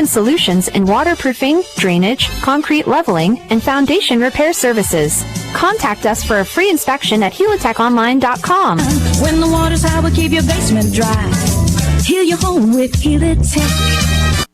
solutions in waterproofing, drainage, concrete leveling, and foundation repair services. Contact us for a free inspection at helitechonline.com. When the water's high, we'll keep your basement dry. Heal your home with Helitech.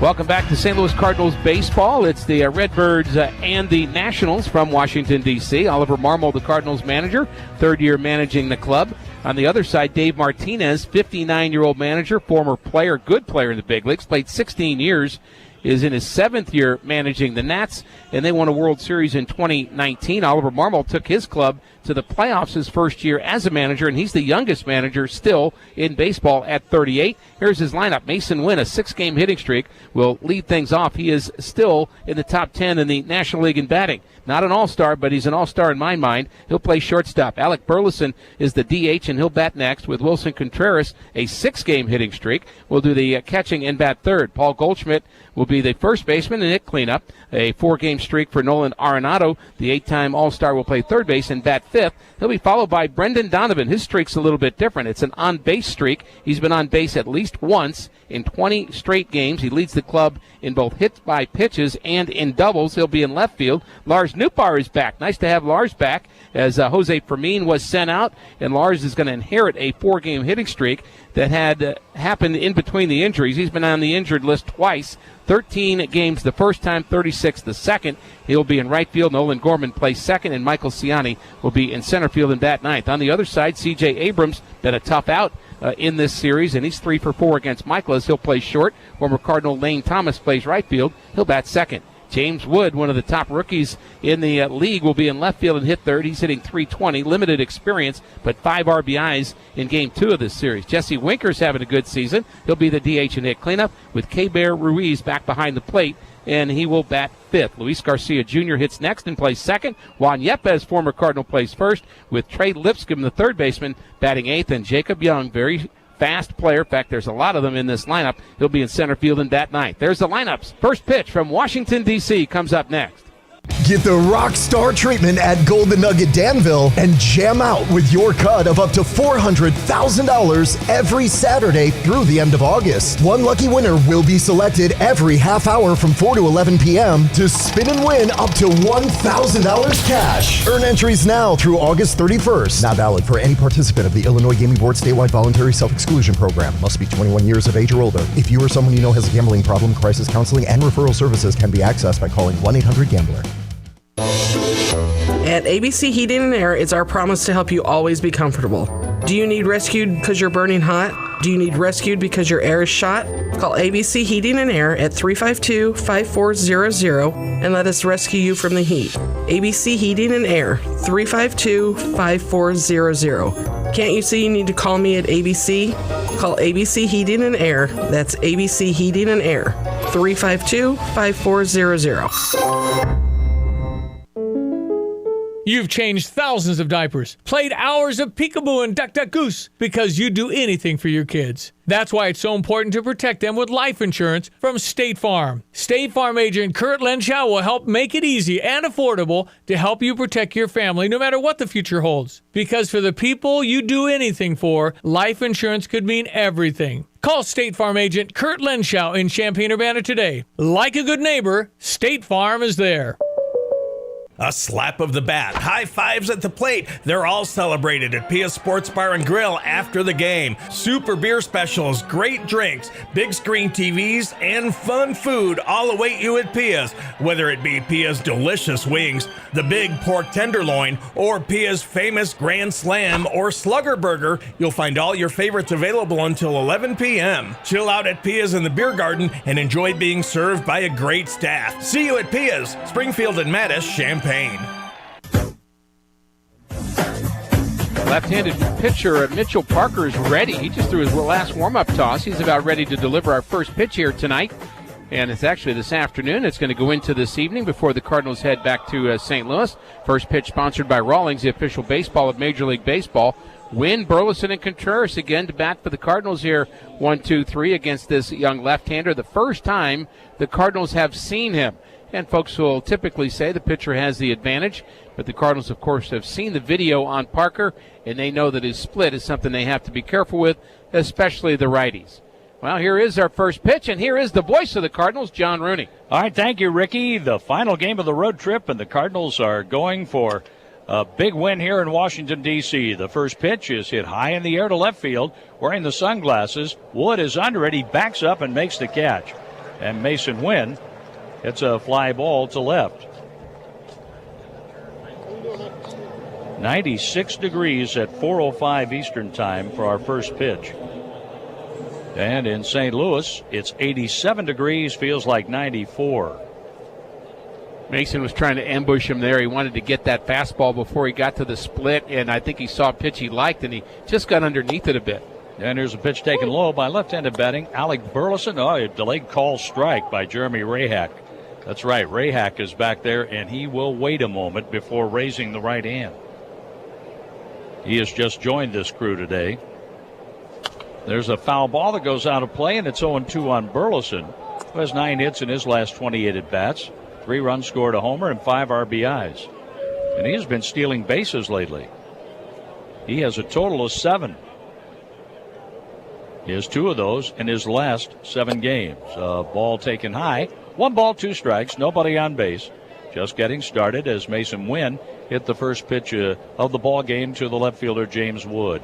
Welcome back to St. Louis Cardinals baseball. It's the Redbirds and the Nationals from Washington, D.C. Oliver Marmol, the Cardinals manager, third year managing the club. On the other side, Dave Martinez, 59-year-old manager, former player, good player in the big leagues, played 16 years, is in his seventh year managing the Nats, and they won a World Series in 2019. Oliver Marmol took his club to the playoffs his first year as a manager, and he's the youngest manager still in baseball at 38. Here's his lineup. Mason Wynn, a 6-game hitting streak, will lead things off. He is still in the top 10 in the National League in batting. Not an all-star, but he's an all-star in my mind. He'll play shortstop. Alec Burleson is the DH, and he'll bat next with Wilson Contreras, a 6-game hitting streak. Will do the catching and bat third. Paul Goldschmidt will be the first baseman and hit cleanup. A 4-game streak for Nolan Arenado. The 8-time all-star will play third base and bat fifth. He'll be followed by Brendan Donovan. His streak's a little bit different. It's an on-base streak. He's been on base at least once in 20 straight games. He leads the club in both hits by pitches and in doubles. He'll be in left field. Lars Nootbaar is back. Nice to have Lars back, as Jose Fermin was sent out, and Lars is going to inherit a 4-game hitting streak that had happened in between the injuries. He's been on the injured list twice. 13 games the first time, 36 the second. He'll be in right field. Nolan Gorman plays second, and Michael Ciani will be in center field and bat ninth. On the other side, C.J. Abrams been a tough out in this series, and he's 3 for 4 against Michaelis. He'll play short. Former Cardinal Lane Thomas plays right field. He'll bat second. James Wood, one of the top rookies in the league, will be in left field and hit third. He's hitting .320, limited experience, but 5 RBIs in Game 2 of this series. Jesse Winker's having a good season. He'll be the DH and hit cleanup with K-Bear Ruiz back behind the plate, and he will bat fifth. Luis Garcia Jr. hits next and plays second. Juan Yepes, former Cardinal, plays first, with Trey Lipscomb, the third baseman, batting eighth, and Jacob Young, very fast player. In fact, there's a lot of them in this lineup. He'll be in center field and bat ninth. There's the lineups. First pitch from Washington, D.C. comes up next. Get the rock star treatment at Golden Nugget Danville and jam out with your cut of up to $400,000 every Saturday through the end of August. One lucky winner will be selected every half hour from 4 to 11 p.m. to spin and win up to $1,000 cash. Earn entries now through August 31st. Not valid for any participant of the Illinois Gaming Board statewide voluntary self-exclusion program. Must be 21 years of age or older. If you or someone you know has a gambling problem, crisis counseling and referral services can be accessed by calling 1-800-GAMBLER. At ABC Heating and Air, it's our promise to help you always be comfortable. Do you need rescued because you're burning hot? Do you need rescued because your air is shot? Call ABC Heating and Air at 352-5400 and let us rescue you from the heat. ABC Heating and Air, 352-5400. Can't you see you need to call me at ABC? Call ABC Heating and Air. That's ABC Heating and Air, 352-5400. You've changed thousands of diapers, played hours of peekaboo and duck, duck, goose because you do anything for your kids. That's why it's so important to protect them with life insurance from State Farm. State Farm agent Kurt Lenschow will help make it easy and affordable to help you protect your family no matter what the future holds. Because for the people you do anything for, life insurance could mean everything. Call State Farm agent Kurt Lenschow in Champaign-Urbana today. Like a good neighbor, State Farm is there. A slap of the bat, high fives at the plate. They're all celebrated at Pia Sports Bar and Grill after the game. Super beer specials, great drinks, big screen TVs, and fun food all await you at Pia's. Whether it be Pia's delicious wings, the big pork tenderloin, or Pia's famous Grand Slam or Slugger Burger, you'll find all your favorites available until 11 p.m. Chill out at Pia's in the beer garden and enjoy being served by a great staff. See you at Pia's, Springfield and Mattis, Champaign. Left-handed pitcher Mitchell Parker is ready. He just threw his last warm-up toss. He's about ready to deliver our first pitch here tonight. And it's actually this afternoon. It's going to go into this evening before the Cardinals head back to St. Louis. First pitch sponsored by Rawlings, the official baseball of Major League Baseball. Wynn, Burleson, and Contreras again to bat for the Cardinals here. 1-2-3 against this young left-hander. The first time the Cardinals have seen him. And folks will typically say the pitcher has the advantage, but the Cardinals, of course, have seen the video on Parker, and they know that his split is something they have to be careful with, especially the righties. Well, here is our first pitch, and here is the voice of the Cardinals, John Rooney. All right, thank you, Ricky. The final game of the road trip, and the Cardinals are going for a big win here in Washington, D.C. The first pitch is hit high in the air to left field. Wearing the sunglasses, Wood is under it. He backs up and makes the catch. And Mason Wynn hits a fly ball to left. 96 degrees at 4:05 Eastern time for our first pitch. And in St. Louis, it's 87 degrees, feels like 94. Mason was trying to ambush him there. He wanted to get that fastball before he got to the split, and I think he saw a pitch he liked, and he just got underneath it a bit. And here's a pitch taken low by left-handed batting Alec Burleson. Oh, a delayed call strike by Jeremy Rahak. That's right, Rahak is back there, and he will wait a moment before raising the right hand. He has just joined this crew today. There's a foul ball that goes out of play, and it's 0-2 on Burleson, who has 9 hits in his last 28 at-bats. 3 runs scored, a homer, and 5 RBIs. And he has been stealing bases lately. He has a total of 7. He has 2 of those in his last 7 games. Ball taken high. 1 ball, 2 strikes, nobody on base. Just getting started as Mason Wynn hit the first pitch of the ball game to the left fielder James Wood.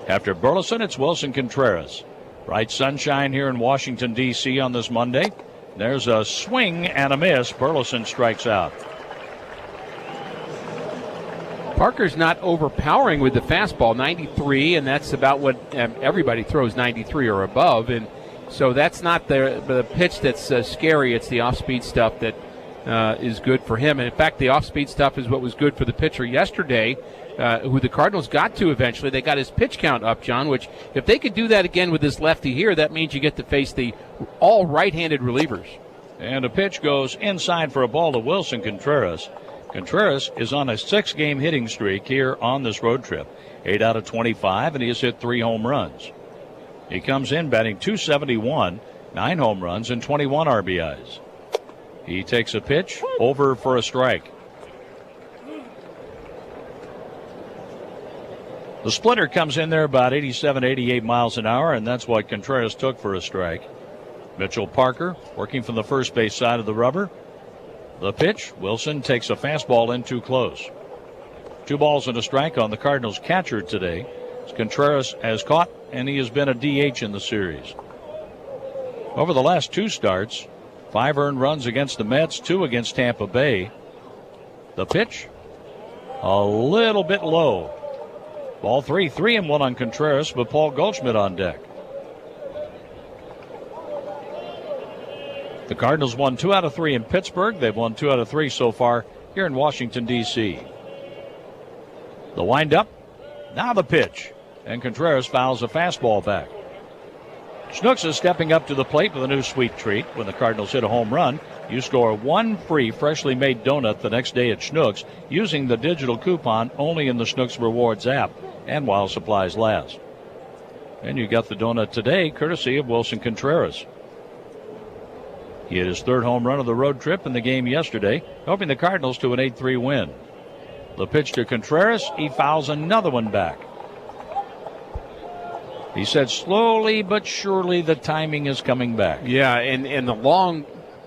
After Burleson, it's Wilson Contreras. Bright sunshine here in Washington, D.C. on this Monday. There's a swing and a miss. Burleson strikes out. Parker's not overpowering with the fastball, 93, and that's about what everybody throws, 93 or above. And so that's not the pitch that's scary. It's the off-speed stuff that is good for him. And, in fact, the off-speed stuff is what was good for the pitcher yesterday, who the Cardinals got to eventually. They got his pitch count up, John, which if they could do that again with this lefty here, that means you get to face the all right-handed relievers. And a pitch goes inside for a ball to Wilson Contreras. Contreras is on a 6-game hitting streak here on this road trip. 8 out of 25, and he has hit 3 home runs. He comes in batting .271, 9 home runs, and 21 RBIs. He takes a pitch over for a strike. The splitter comes in there about 87, 88 miles an hour, and that's what Contreras took for a strike. Mitchell Parker working from the first base side of the rubber. The pitch, Wilson takes a fastball in too close. 2 balls and a strike on the Cardinals catcher today. Contreras has caught, and he has been a DH in the series. Over the last 2 starts, 5 earned runs against the Mets, 2 against Tampa Bay. The pitch, a little bit low. Ball 3, 3-1 on Contreras, but Paul Goldschmidt on deck. The Cardinals won 2 out of 3 in Pittsburgh. They've won 2 out of 3 so far here in Washington, D.C. The windup, now the pitch, and Contreras fouls a fastball back. Snooks is stepping up to the plate with a new sweet treat. When the Cardinals hit a home run, you score 1 free freshly made donut the next day at Snooks using the digital coupon only in the Snooks Rewards app and while supplies last. And you got the donut today courtesy of Wilson Contreras. He hit his 3rd home run of the road trip in the game yesterday, helping the Cardinals to an 8-3 win. The pitch to Contreras, he fouls another one back. He said slowly but surely the timing is coming back. Yeah, and the long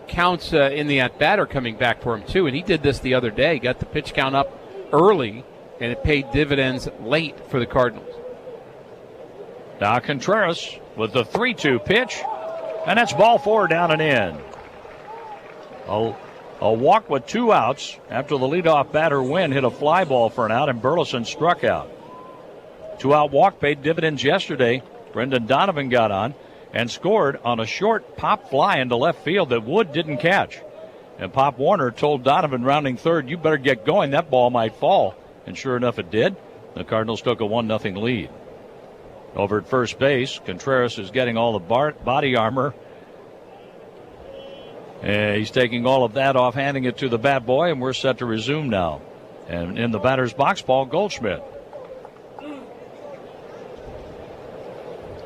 counts in the at-bat are coming back for him, too. And he did this the other day. Got the pitch count up early, and it paid dividends late for the Cardinals. Now Contreras with the 3-2 pitch, and that's ball 4 down and in. A walk with 2 outs after the leadoff batter Wynn hit a fly ball for an out, and Burleson struck out. 2-out walk paid dividends yesterday. Brendan Donovan got on and scored on a short pop fly into left field that Wood didn't catch. And Pop Warner told Donovan rounding third, "You better get going, that ball might fall." And sure enough it did. The Cardinals took a 1-0 lead. Over at first base, Contreras is getting all the body armor. He's taking all of that off, handing it to the bat boy, and we're set to resume now. And in the batter's box, Paul Goldschmidt.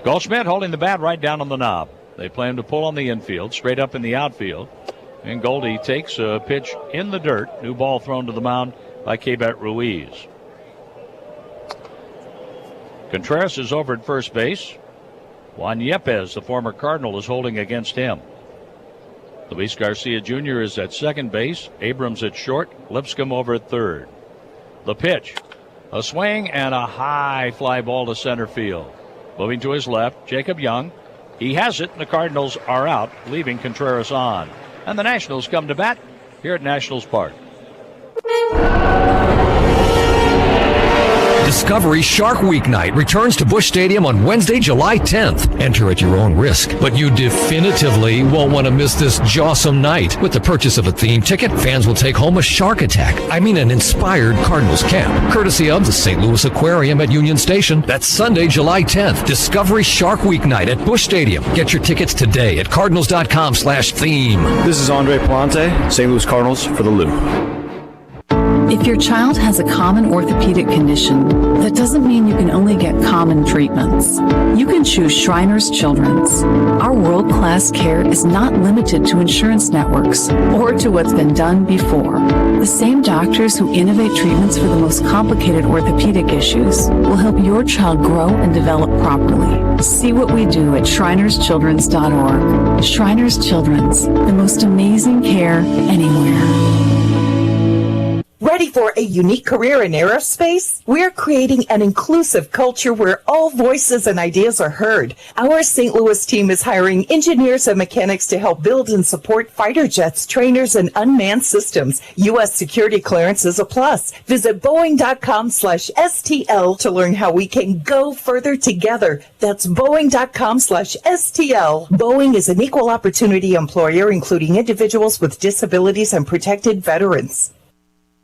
Goldschmidt holding the bat right down on the knob. They plan to pull on the infield, straight up in the outfield. And Goldie takes a pitch in the dirt. New ball thrown to the mound by Keibert Ruiz. Contreras is over at first base. Juan Yepes, the former Cardinal, is holding against him. Luis Garcia Jr. is at second base. Abrams at short. Lipscomb over at third. The pitch. A swing and a high fly ball to center field. Moving to his left, Jacob Young. He has it, and the Cardinals are out, leaving Contreras on. And the Nationals come to bat here at Nationals Park. Discovery Shark Week Night returns to Busch Stadium on Wednesday, July 10th. Enter at your own risk, but you definitively won't want to miss this jawsome night. With the purchase of a theme ticket, fans will take home a shark attack. I mean an inspired Cardinals camp, courtesy of the St. Louis Aquarium at Union Station. That's Sunday, July 10th. Discovery Shark Week Night at Busch Stadium. Get your tickets today at cardinals.com/theme. This is Andre Palante, St. Louis Cardinals for the Lou. If your child has a common orthopedic condition, that doesn't mean you can only get common treatments. You can choose Shriners Children's. Our world-class care is not limited to insurance networks or to what's been done before. The same doctors who innovate treatments for the most complicated orthopedic issues will help your child grow and develop properly. See what we do at shrinerschildrens.org. Shriners Children's, the most amazing care anywhere. Ready for a unique career in aerospace? We're creating an inclusive culture where all voices and ideas are heard. Our St. Louis team is hiring engineers and mechanics to help build and support fighter jets, trainers, and unmanned systems. U.S. security clearance is a plus. Visit Boeing.com/STL to learn how we can go further together. That's Boeing.com/STL. Boeing is an equal opportunity employer, including individuals with disabilities and protected veterans.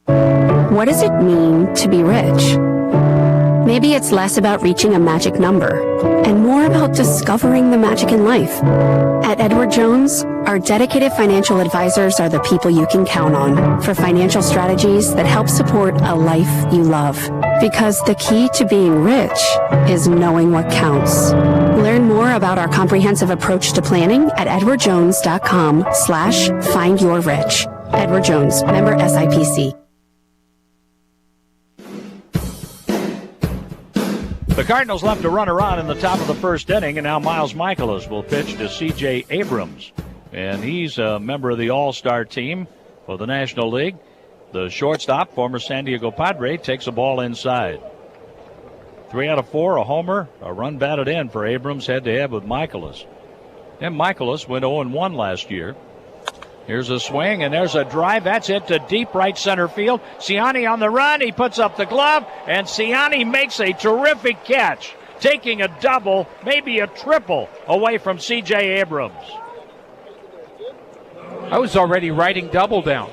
What does it mean to be rich? Maybe it's less about reaching a magic number and more about discovering the magic in life. At Edward Jones, our dedicated financial advisors are the people you can count on for financial strategies that help support a life you love. Because the key to being rich is knowing what counts. Learn more about our comprehensive approach to planning at edwardjones.com/findyourrich. Edward Jones, member SIPC. The Cardinals left a runner on in the top of the first inning, and now Miles Michaelis will pitch to C.J. Abrams. And he's a member of the All-Star team for the National League. The shortstop, former San Diego Padre, takes a ball inside. 3 out of 4, a homer, a run batted in for Abrams head-to-head with Michaelis. And Michaelis went 0-1 last year. Here's a swing, and there's a drive. That's it to deep right center field. Ciani on the run. He puts up the glove, and Ciani makes a terrific catch, taking a double, maybe a triple, away from C.J. Abrams. I was already writing double down.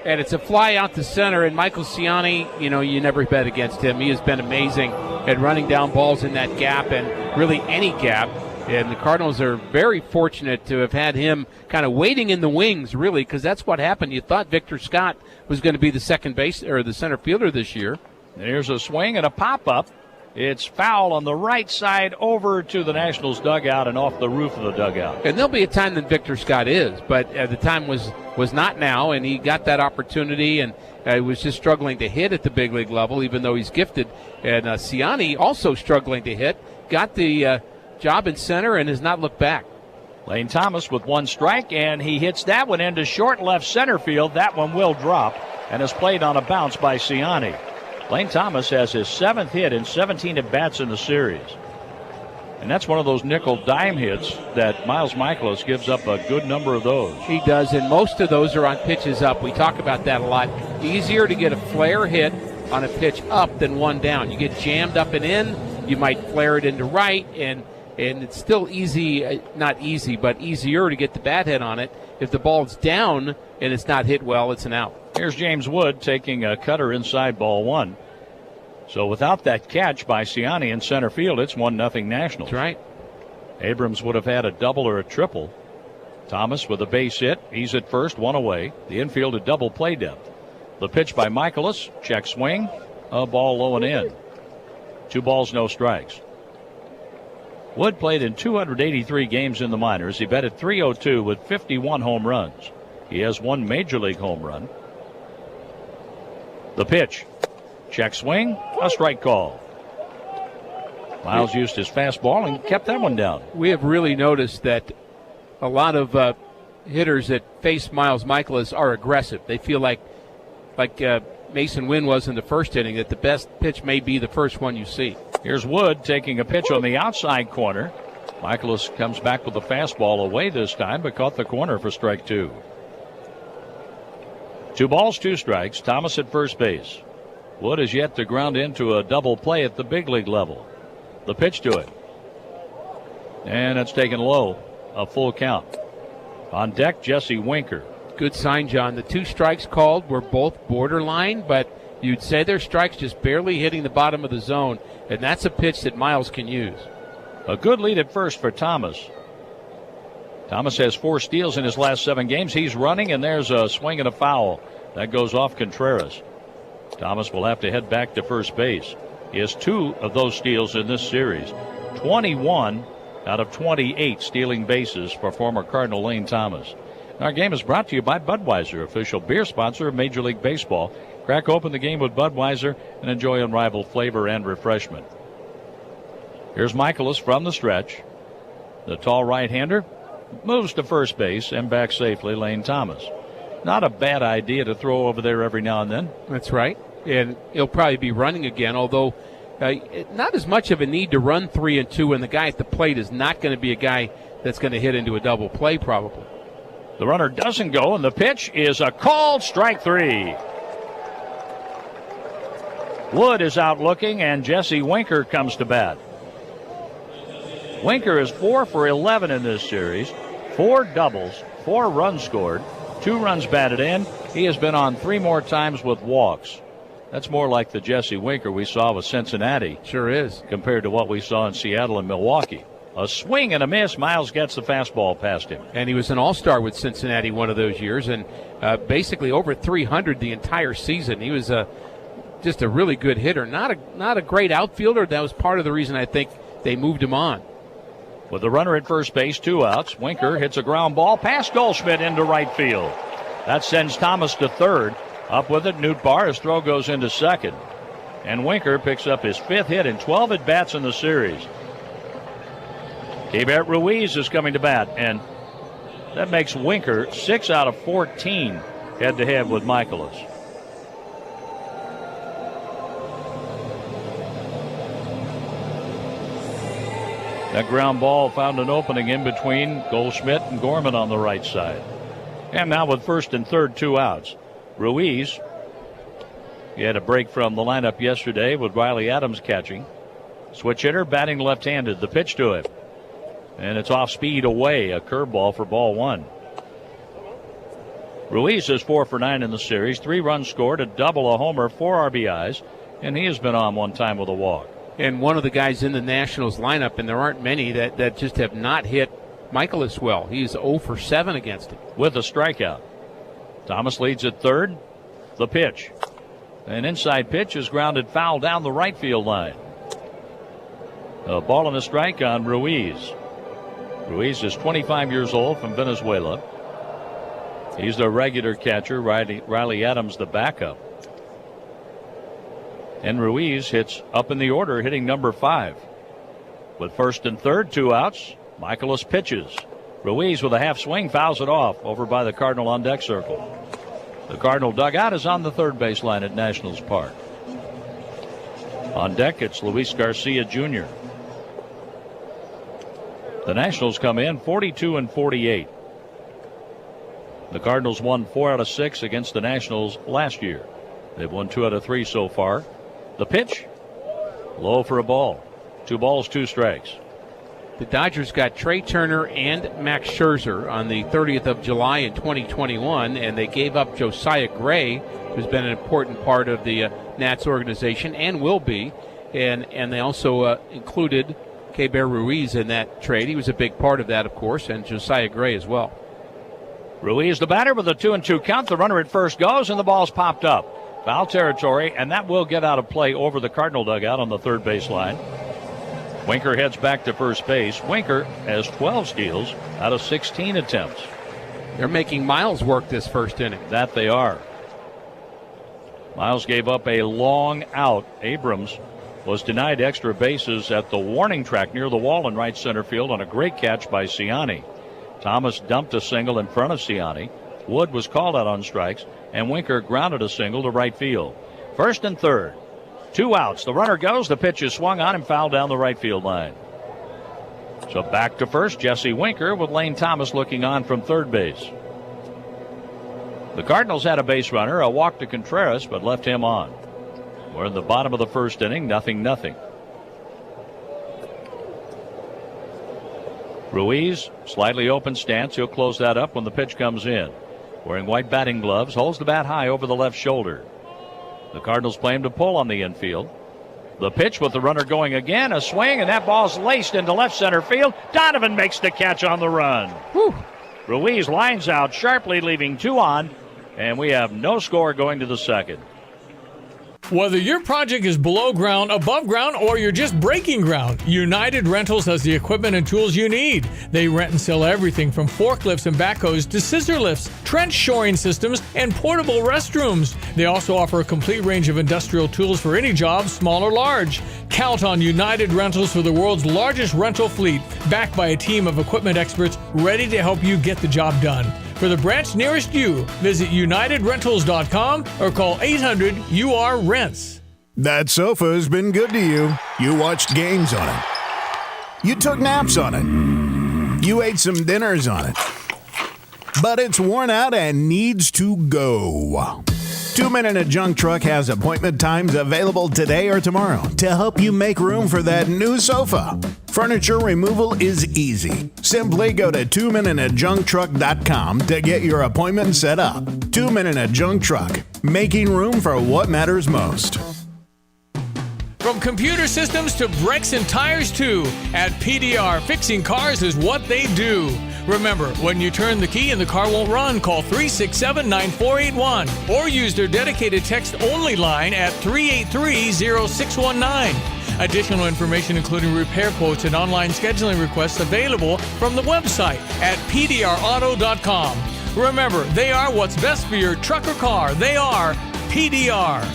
And it's a fly out to center, and Michael Ciani, you never bet against him. He has been amazing at running down balls in that gap and really any gap. And the Cardinals are very fortunate to have had him kind of waiting in the wings, really, because that's what happened. You thought Victor Scott was going to be the second base or the center fielder this year. And here's a swing and a pop-up. It's foul on the right side over to the Nationals dugout and off the roof of the dugout. And there'll be a time that Victor Scott is, but the time was not now, and he got that opportunity and was just struggling to hit at the big league level, even though he's gifted. And Ciani also struggling to hit, got the job in center and has not looked back. Lane Thomas with one strike, and he hits that one into short left center field. That one will drop and is played on a bounce by Ciani. Lane Thomas has his 7th hit in 17 at-bats in the series. And that's one of those nickel dime hits that Miles Michaelis gives up a good number of those. He does, and most of those are on pitches up. We talk about that a lot. Easier to get a flare hit on a pitch up than one down. You get jammed up and in, you might flare it into right, and it's still easy, not easy, but easier to get the bat hit on it. If the ball's down and it's not hit well, it's an out. Here's James Wood taking a cutter inside ball one. So without that catch by Ciani in center field, it's 1-0 Nationals. That's right. Abrams would have had a double or a triple. Thomas with a base hit. He's at first, one away. The infield at double play depth. The pitch by Michaelis. Check swing. A ball low and in. 2 balls, no strikes. Wood played in 283 games in the minors. He batted .302 with 51 home runs. He has one major league home run. The pitch. Check swing. A strike call. Miles used his fastball and kept that one down. We have really noticed that a lot of hitters that face Miles Mikolas are aggressive. They feel like Mason Wynn was in the first inning, that the best pitch may be the first one you see. Here's Wood taking a pitch on the outside corner. Mikolas comes back with a fastball away this time, but caught the corner for strike two. 2 balls, 2 strikes. Thomas at first base. Wood is yet to ground into a double play at the big league level. The pitch to it. And it's taken low. A full count. On deck, Jesse Winker. Good sign, John. The 2 strikes called were both borderline, but you'd say they're strikes just barely hitting the bottom of the zone, and that's a pitch that Miles can use. A good lead at first for Thomas. Thomas has 4 steals in his last 7 games. He's running, and there's a swing and a foul. That goes off Contreras. Thomas will have to head back to first base. He has 2 of those steals in this series. 21 out of 28 stealing bases for former Cardinal Lane Thomas. Our game is brought to you by Budweiser, official beer sponsor of Major League Baseball. Crack open the game with Budweiser and enjoy unrivaled flavor and refreshment. Here's Mikolas from the stretch. The tall right-hander moves to first base and back safely, Lane Thomas. Not a bad idea to throw over there every now and then. That's right. And he'll probably be running again, although not as much of a need to run 3 and 2 when the guy at the plate is not going to be a guy that's going to hit into a double play probably. The runner doesn't go, and the pitch is a called strike 3. Wood is out looking, and Jesse Winker comes to bat. Winker is 4 for 11 in this series. 4 doubles, 4 runs scored, 2 runs batted in. He has been on 3 more times with walks. That's more like the Jesse Winker we saw with Cincinnati. Sure is. Compared to what we saw in Seattle and Milwaukee. A swing and a miss. Miles gets the fastball past him. And he was an all-star with Cincinnati one of those years, and basically over 300 the entire season. He was just a really good hitter. Not a great outfielder. That was part of the reason I think they moved him on. With the runner at first base, 2 outs, Winker hits a ground ball past Goldschmidt into right field. That sends Thomas to third. Up with it, Nootbaar. His throw goes into second. And Winker picks up his 5th hit in 12 at-bats in the series. Keibert Ruiz is coming to bat, and that makes Winker 6 out of 14 head-to-head with Mikolas. That ground ball found an opening in between Goldschmidt and Gorman on the right side. And now with first and third, 2 outs. Ruiz, he had a break from the lineup yesterday with Riley Adams catching. Switch hitter, batting left-handed. The pitch to it. And it's off speed away, a curveball for ball 1. Ruiz is 4 for 9 in the series. 3 runs scored, a double, a homer, 4 RBIs, and he has been on 1 time with a walk. And one of the guys in the Nationals lineup, and there aren't many that just have not hit Mikolas well. He's 0 for 7 against him. With a strikeout. Thomas leads at third. The pitch. An inside pitch is grounded foul down the right field line. A ball and a strike on Ruiz. Ruiz is 25 years old from Venezuela. He's the regular catcher. Riley Adams the backup. And Ruiz hits up in the order, hitting number 5. With first and third, 2 outs, Mikolas pitches. Ruiz with a half swing fouls it off over by the Cardinal on deck circle. The Cardinal dugout is on the third baseline at Nationals Park. On deck, it's Luis Garcia Jr. The Nationals come in 42 and 48. The Cardinals won 4 out of 6 against the Nationals last year. They've won 2 out of 3 so far. The pitch, low for a ball. 2 balls, 2 strikes. The Dodgers got Trey Turner and Max Scherzer on the 30th of July in 2021, and they gave up Josiah Gray, who's been an important part of the Nats organization and will be. And they also included Keibert Ruiz in that trade. He was a big part of that, of course, and Josiah Gray as well. Ruiz the batter with a 2-2 count. The runner at first goes, and the ball's popped up. Foul territory, and that will get out of play over the Cardinal dugout on the third baseline. Winker heads back to first base. Winker has 12 steals out of 16 attempts. They're making Miles work this first inning. That they are. Miles gave up a long out. Abrams was denied extra bases at the warning track near the wall in right center field on a great catch by Ciani. Thomas dumped a single in front of Ciani. Wood was called out on strikes, and Winker grounded a single to right field. First and third. 2 outs. The runner goes. The pitch is swung on and fouled down the right field line. So back to first, Jesse Winker with Lane Thomas looking on from third base. The Cardinals had a base runner, a walk to Contreras, but left him on. We're in the bottom of the first inning, 0-0. Ruiz, slightly open stance. He'll close that up when the pitch comes in. Wearing white batting gloves, holds the bat high over the left shoulder. The Cardinals play him to pull on the infield. The pitch with the runner going again, a swing, and that ball's laced into left center field. Donovan makes the catch on the run. Whew. Ruiz lines out sharply, leaving 2 on, and we have no score going to the second. Whether your project is below ground, above ground, or you're just breaking ground, United Rentals has the equipment and tools you need. They rent and sell everything from forklifts and backhoes to scissor lifts, trench shoring systems, and portable restrooms. They also offer a complete range of industrial tools for any job, small or large. Count on United Rentals for the world's largest rental fleet, backed by a team of equipment experts ready to help you get the job done. For the branch nearest you, visit UnitedRentals.com or call 800-UR-RENTS. That sofa's been good to you. You watched games on it. You took naps on it. You ate some dinners on it. But it's worn out and needs to go. 2 Men in a Junk Truck has appointment times available today or tomorrow to help you make room for that new sofa. Furniture removal is easy. Simply go to 2meninajuncktruck.com to get your appointment set up. 2 Men in a Junk Truck, making room for what matters most. From computer systems to brakes and tires too, at PDR, fixing cars is what they do. Remember, when you turn the key and the car won't run, call 367-9481 or use their dedicated text-only line at 383-0619. Additional information including repair quotes and online scheduling requests available from the website at pdrauto.com. Remember, they are what's best for your truck or car. They are PDR.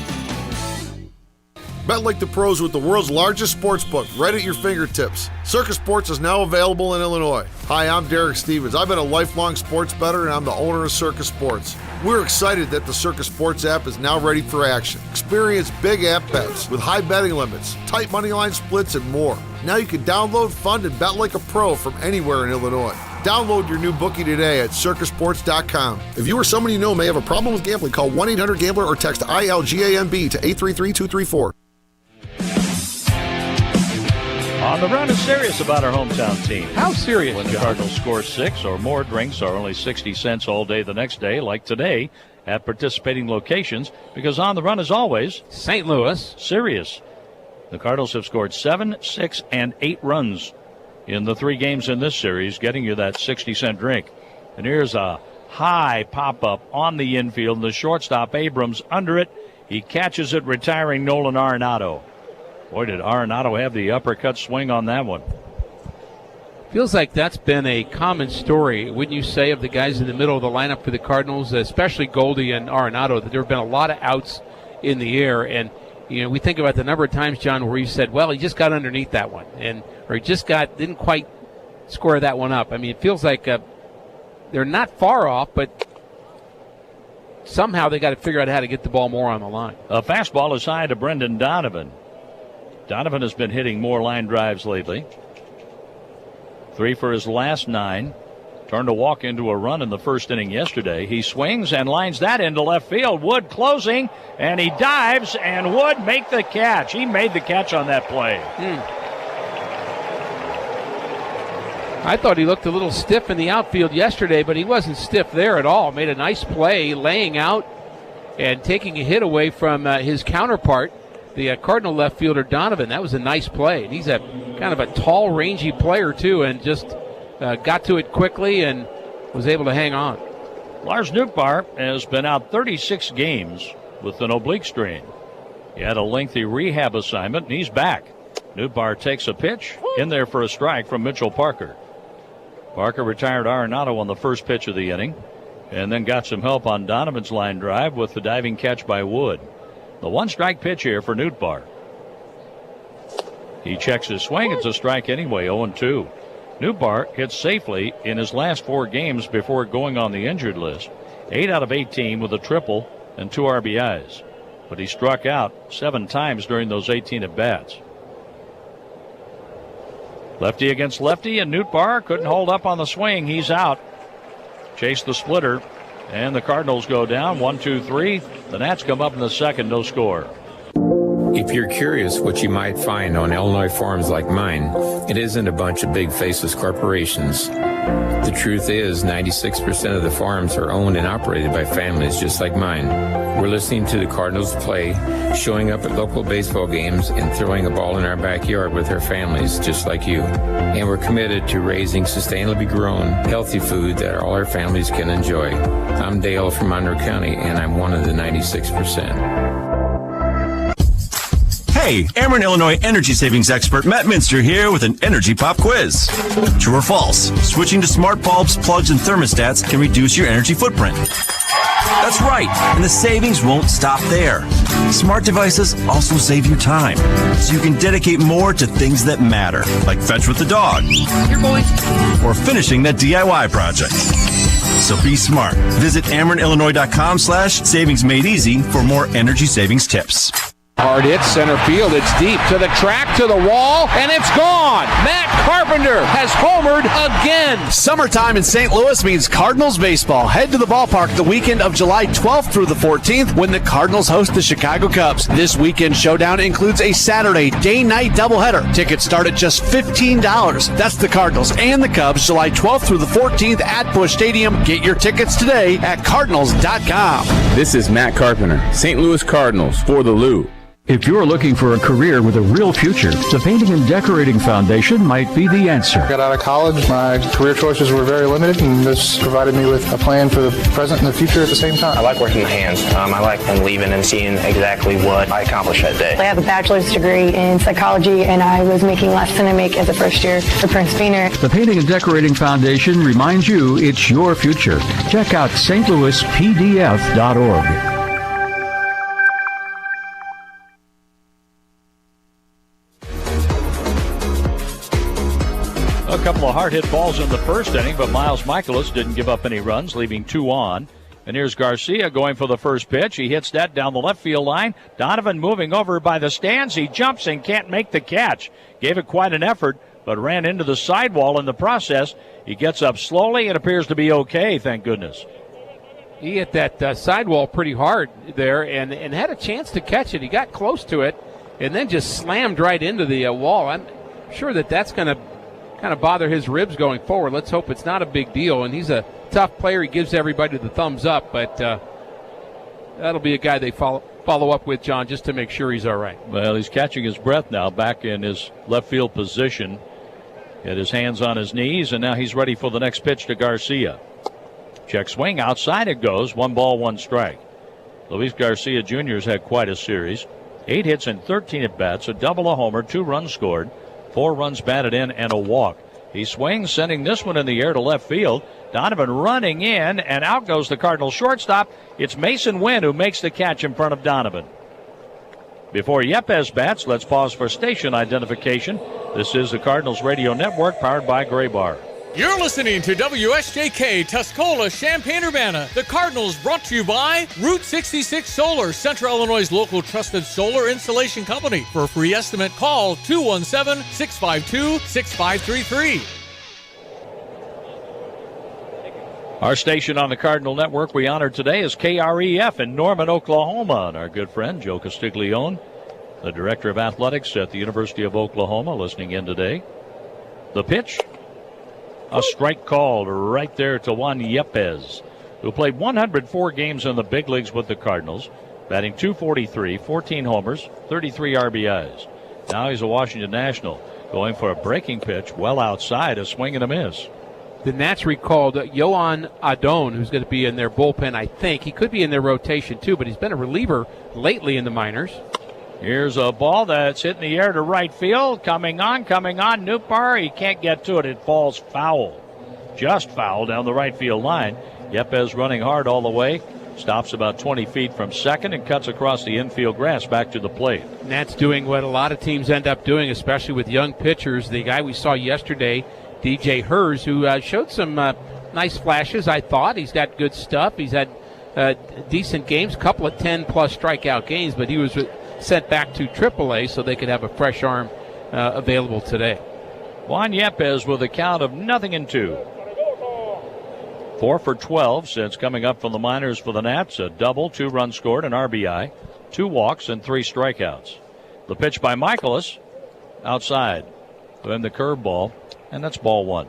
Bet like the pros with the world's largest sports book right at your fingertips. Circus Sports is now available in Illinois. Hi, I'm Derek Stevens. I've been a lifelong sports bettor, and I'm the owner of Circus Sports. We're excited that the Circus Sports app is now ready for action. Experience big app bets with high betting limits, tight money line splits, and more. Now you can download, fund, and bet like a pro from anywhere in Illinois. Download your new bookie today at circusports.com. If you or someone you know may have a problem with gambling, call 1-800-GAMBLER or text ILGAMB to 833-234. On the Run is serious about our hometown team. How serious, When the John? Cardinals score 6 or more, drinks are only 60 cents all day the next day, like today, at participating locations, because On the Run is always St. Louis. Serious. The Cardinals have scored 7, 6, and 8 runs in the 3 games in this series, getting you that 60-cent drink. And here's a high pop-up on the infield, and the shortstop, Abrams, under it. He catches it, retiring Nolan Arenado. Boy, did Arenado have the uppercut swing on that one. Feels like that's been a common story, wouldn't you say, of the guys in the middle of the lineup for the Cardinals, especially Goldie and Arenado, that there have been a lot of outs in the air. And, you know, we think about the number of times, John, where you said, well, he just got underneath that one, or he just didn't quite square that one up. I mean, it feels like they're not far off, but somehow they got to figure out how to get the ball more on the line. A fastball is high to Brendan Donovan. Donovan has been hitting more line drives lately. 3 for his last 9. Turned a walk into a run in the first inning yesterday. He swings and lines that into left field. Wood closing, and he dives, and Wood make the catch. He made the catch on that play. I thought he looked a little stiff in the outfield yesterday, but he wasn't stiff there at all. Made a nice play, laying out and taking a hit away from his counterpart, the Cardinal left fielder Donovan. That was a nice play. And he's a kind of a tall, rangy player, too, and just got to it quickly and was able to hang on. Lars Nootbaar has been out 36 games with an oblique strain. He had a lengthy rehab assignment, and he's back. Nootbaar takes a pitch in there for a strike from Mitchell Parker. Parker retired Arenado on the first pitch of the inning. and then got some help on Donovan's line drive with the diving catch by Wood. The 1-strike pitch here for Nootbaar. He checks his swing. It's a strike anyway, 0-2. Nootbaar hit safely in his last 4 games before going on the injured list. 8 out of 18 with a triple and 2 RBIs. But he struck out 7 times during those 18 at-bats. Lefty against lefty, and Nootbaar couldn't hold up on the swing. He's out. Chase the splitter, and the Cardinals go down 1-2-3. The Nats come up in the second, no score. If you're curious what you might find on Illinois farms like mine, it isn't a bunch of big faceless corporations. The truth is 96% of the farms are owned and operated by families just like mine. We're listening to the Cardinals play, showing up at local baseball games, and throwing a ball in our backyard with our families just like you. And we're committed to raising sustainably grown, healthy food that all our families can enjoy. I'm Dale from Monroe County, and I'm one of the 96%. Hey, Ameren, Illinois energy savings expert Matt Minster here with an Energy Pop quiz. True or false? Switching to smart bulbs, plugs, and thermostats can reduce your energy footprint. That's right, and the savings won't stop there. Smart devices also save you time, so you can dedicate more to things that matter, like fetch with the dog, or finishing that DIY project. So be smart. Visit AmerenIllinois.com/savingsmadeeasy for more energy savings tips. Hard hit, center field. It's deep to the track, to the wall, and it's gone. Matt Carpenter has homered again. Summertime in St. Louis means Cardinals baseball. Head to the ballpark the weekend of July 12th through the 14th when the Cardinals host the Chicago Cubs. This weekend showdown includes a Saturday day-night doubleheader. Tickets start at just $15. That's the Cardinals and the Cubs July 12th through the 14th at Busch Stadium. Get your tickets today at Cardinals.com. This is Matt Carpenter, St. Louis Cardinals for the Lou. If you're looking for a career with a real future, the Painting and Decorating Foundation might be the answer. Got out of college, my career choices were very limited, and this provided me with a plan for the present and the future at the same time. I like working with hands. I like leaving and seeing exactly what I accomplished that day. I have a bachelor's degree in psychology, and I was making less than I make as a first year for Prince Beaner. The Painting and Decorating Foundation reminds you it's your future. Check out stlouispdf.org. A couple of hard-hit balls in the first inning, but Miles Michaelis didn't give up any runs, leaving 2 on. And here's Garcia going for the first pitch. He hits that down the left field line. Donovan moving over by the stands. He jumps and can't make the catch. Gave it quite an effort, but ran into the sidewall in the process. He gets up slowly and appears to be okay, thank goodness. He hit that sidewall pretty hard there and had a chance to catch it. He got close to it and then just slammed right into the wall. I'm sure that's going to kind of bother his ribs going forward. Let's hope it's not a big deal. And he's a tough player. He gives everybody the thumbs up, but that'll be a guy they follow up with, John, just to make sure he's all right. Well, he's catching his breath now, back in his left field position. Had his hands on his knees, and now he's ready for the next pitch to Garcia. Check swing, outside it goes. 1 ball, 1 strike. Luis Garcia Jr. has had quite a series. 8 hits and 13 at-bats, a double, a homer, 2 runs scored, 4 runs batted in, and a walk. He swings, sending this one in the air to left field. Donovan running in, and out goes the Cardinals shortstop. It's Mason Wynn who makes the catch in front of Donovan. Before Yepes bats, let's pause for station identification. This is the Cardinals Radio Network, powered by Graybar. You're listening to WSJK Tuscola, Champaign-Urbana. The Cardinals brought to you by Route 66 Solar, Central Illinois' local trusted solar installation company. For a free estimate, call 217-652-6533. Our station on the Cardinal Network we honor today is KREF in Norman, Oklahoma. And our good friend Joe Castiglione, the Director of Athletics at the University of Oklahoma, listening in today. The pitch. A strike called right there to Juan Yepes, who played 104 games in the big leagues with the Cardinals, batting .243, 14 homers, 33 RBIs. Now he's a Washington National, going for a breaking pitch well outside, a swing and a miss. The Nats recalled Yohan Adon, who's going to be in their bullpen, I think. He could be in their rotation, too, but he's been a reliever lately in the minors. Here's a ball that's hit in the air to right field. Coming on. Nootbaar, he can't get to it. It falls foul. Just foul down the right field line. Yepes running hard all the way. Stops about 20 feet from second and cuts across the infield grass back to the plate. And that's doing what a lot of teams end up doing, especially with young pitchers. The guy we saw yesterday, DJ Hers, who showed some nice flashes, I thought. He's got good stuff. He's had decent games, a couple of 10-plus strikeout games, but he was sent back to AAA so they could have a fresh arm available today. Juan Yepes with a count of 0-2. 4 for 12 since coming up from the minors for the Nats. A double, 2 runs scored, an RBI, 2 walks, and 3 strikeouts. The pitch by Michaelis outside. Then the curveball, and that's ball 1.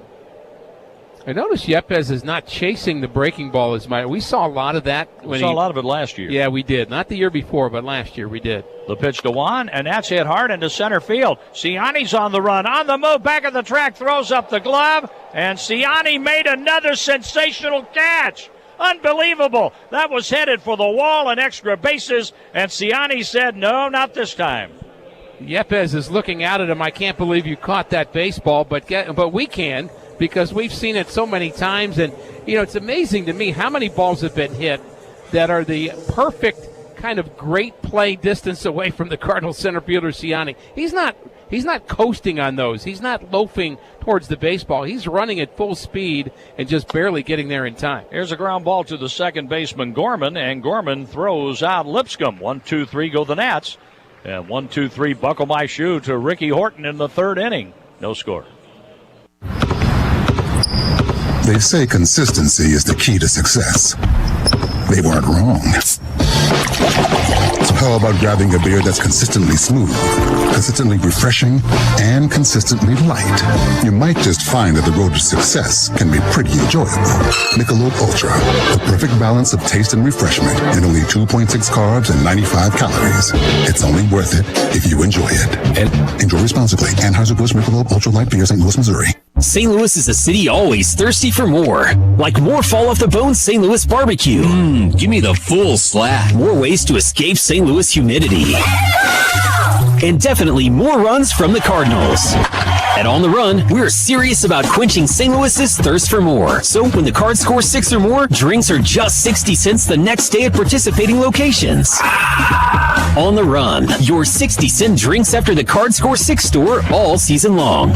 I noticed Yepes is not chasing the breaking ball as much. We saw a lot of that. We saw a lot of it last year. Yeah, we did. Not the year before, but last year we did. The pitch to Juan, and that's hit hard into center field. Ciani's on the run, on the move, back of the track, throws up the glove, and Ciani made another sensational catch. Unbelievable. That was headed for the wall and extra bases, and Ciani said, no, not this time. Yepes is looking out at him. I can't believe you caught that baseball, but we can, because we've seen it so many times. And, it's amazing to me how many balls have been hit that are the perfect kind of great play distance away from the Cardinals center fielder Ciani. He's not coasting on those. He's not loafing towards the baseball. He's running at full speed and just barely getting there in time. Here's a ground ball to the second baseman, Gorman, and Gorman throws out Lipscomb. 1-2-3 go the Nats. And 1-2-3 buckle my shoe to Ricky Horton in the third inning. No score. They say consistency is the key to success. They weren't wrong. So how about grabbing a beer that's consistently smooth, consistently refreshing, and consistently light? You might just find that the road to success can be pretty enjoyable. Michelob Ultra, the perfect balance of taste and refreshment, and only 2.6 carbs and 95 calories. It's only worth it if you enjoy it. And enjoy responsibly. Anheuser-Busch Michelob Ultra Light Beer, St. Louis, Missouri. St. Louis is a city always thirsty for more. Like more fall-off-the-bone St. Louis barbecue. Give me the full slap. More ways to escape St. Louis humidity. And definitely more runs from the Cardinals. At On the Run, we're serious about quenching St. Louis's thirst for more. So when the Cards score 6 or more, drinks are just 60 cents the next day at participating locations. On the Run, your 60-cent drinks after the Cards score 6 store all season long.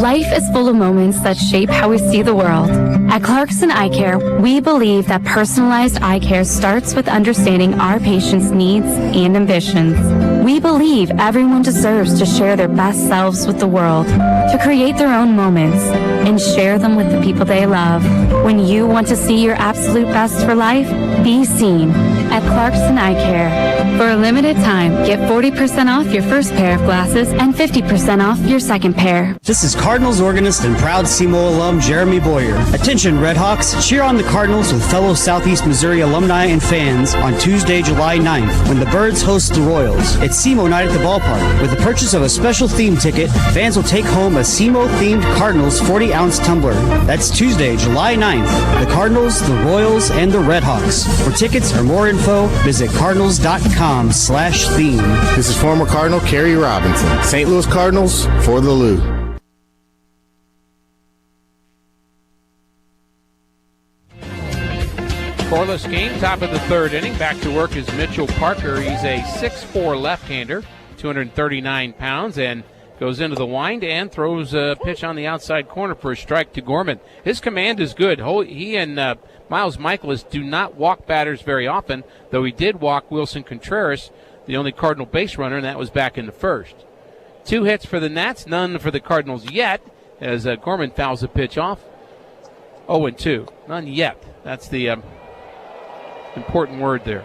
Life is full of moments that shape how we see the world. At Clarkson Eye Care, we believe that personalized eye care starts with understanding our patients' needs and ambitions. We believe everyone deserves to share their best selves with the world, to create their own moments, and share them with the people they love. When you want to see your absolute best for life, be seen at Clarkson Eye Care. For a limited time, get 40% off your first pair of glasses and 50% off your second pair. This is Cardinals organist and proud SEMO alum Jeremy Boyer. Attention Redhawks, cheer on the Cardinals with fellow Southeast Missouri alumni and fans on Tuesday, July 9th when the Birds host the Royals. It's SEMO night at the ballpark. With the purchase of a special theme ticket, fans will take home a SEMO-themed Cardinals 40-ounce tumbler. That's Tuesday, July 9th. The Cardinals, the Royals, and the Redhawks. For tickets or more info, visit cardinals.com/theme. This is former Cardinal Kerry Robinson. St. Louis Cardinals for the Lou. Scoreless game, top of the third inning. Back to work is Mitchell Parker. He's a 6'4 left-hander, 239 pounds, and goes into the wind and throws a pitch on the outside corner for a strike to Gorman. His command is good. He and Miles Michaelis do not walk batters very often, though he did walk Wilson Contreras, the only Cardinal base runner, and that was back in the first. 2 hits for the Nats, none for the Cardinals yet, as Gorman fouls a pitch off. 0-2. None yet. That's the important word there.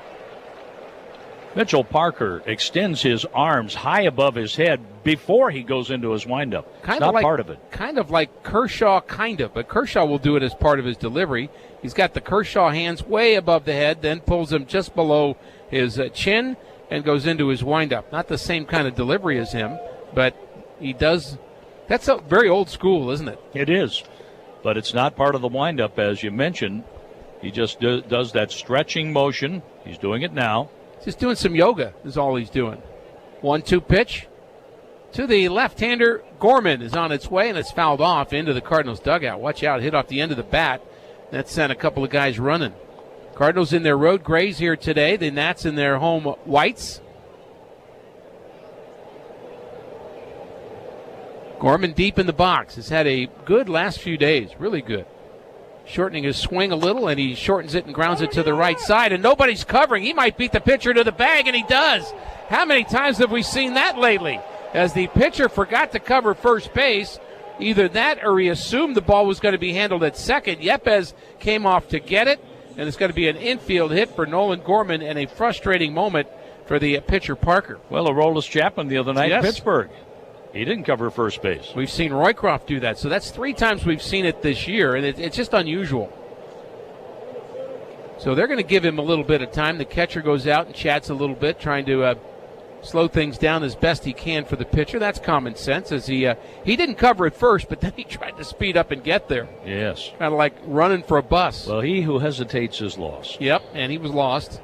Mitchell Parker extends his arms high above his head before he goes into his windup. It's not part of it. Kind of like Kershaw, but Kershaw will do it as part of his delivery. He's got the Kershaw hands way above the head, then pulls them just below his chin and goes into his windup. Not the same kind of delivery as him, but he does. That's a very old school, isn't it? It is, but it's not part of the windup, as you mentioned. He just does that stretching motion. He's doing it now. Just doing some yoga is all he's doing. 1-2 pitch to the left-hander. Gorman is on its way, and it's fouled off into the Cardinals dugout. Watch out, hit off the end of the bat. That sent a couple of guys running. Cardinals in their road grays here today. The Nats in their home whites. Gorman deep in the box. Has had a good last few days. Really good. Shortening his swing a little, and he shortens it and grounds it to the right side, and nobody's covering. He might beat the pitcher to the bag, and he does. How many times have we seen that lately? As the pitcher forgot to cover first base, either that or he assumed the ball was going to be handled at second. Yepez came off to get it, and it's going to be an infield hit for Nolan Gorman and a frustrating moment for the pitcher Parker. Well, Aroldis Chapman the other night in Yes. Pittsburgh. He didn't cover first base. We've seen Roycroft do that, so that's 3 times we've seen it this year, and it's just unusual. So they're going to give him a little bit of time. The catcher goes out and chats a little bit, trying to slow things down as best he can for the pitcher. That's common sense, as he didn't cover at first, but then he tried to speed up and get there. Yes. Kind of like running for a bus. Well, he who hesitates is lost. Yep, and he was lost.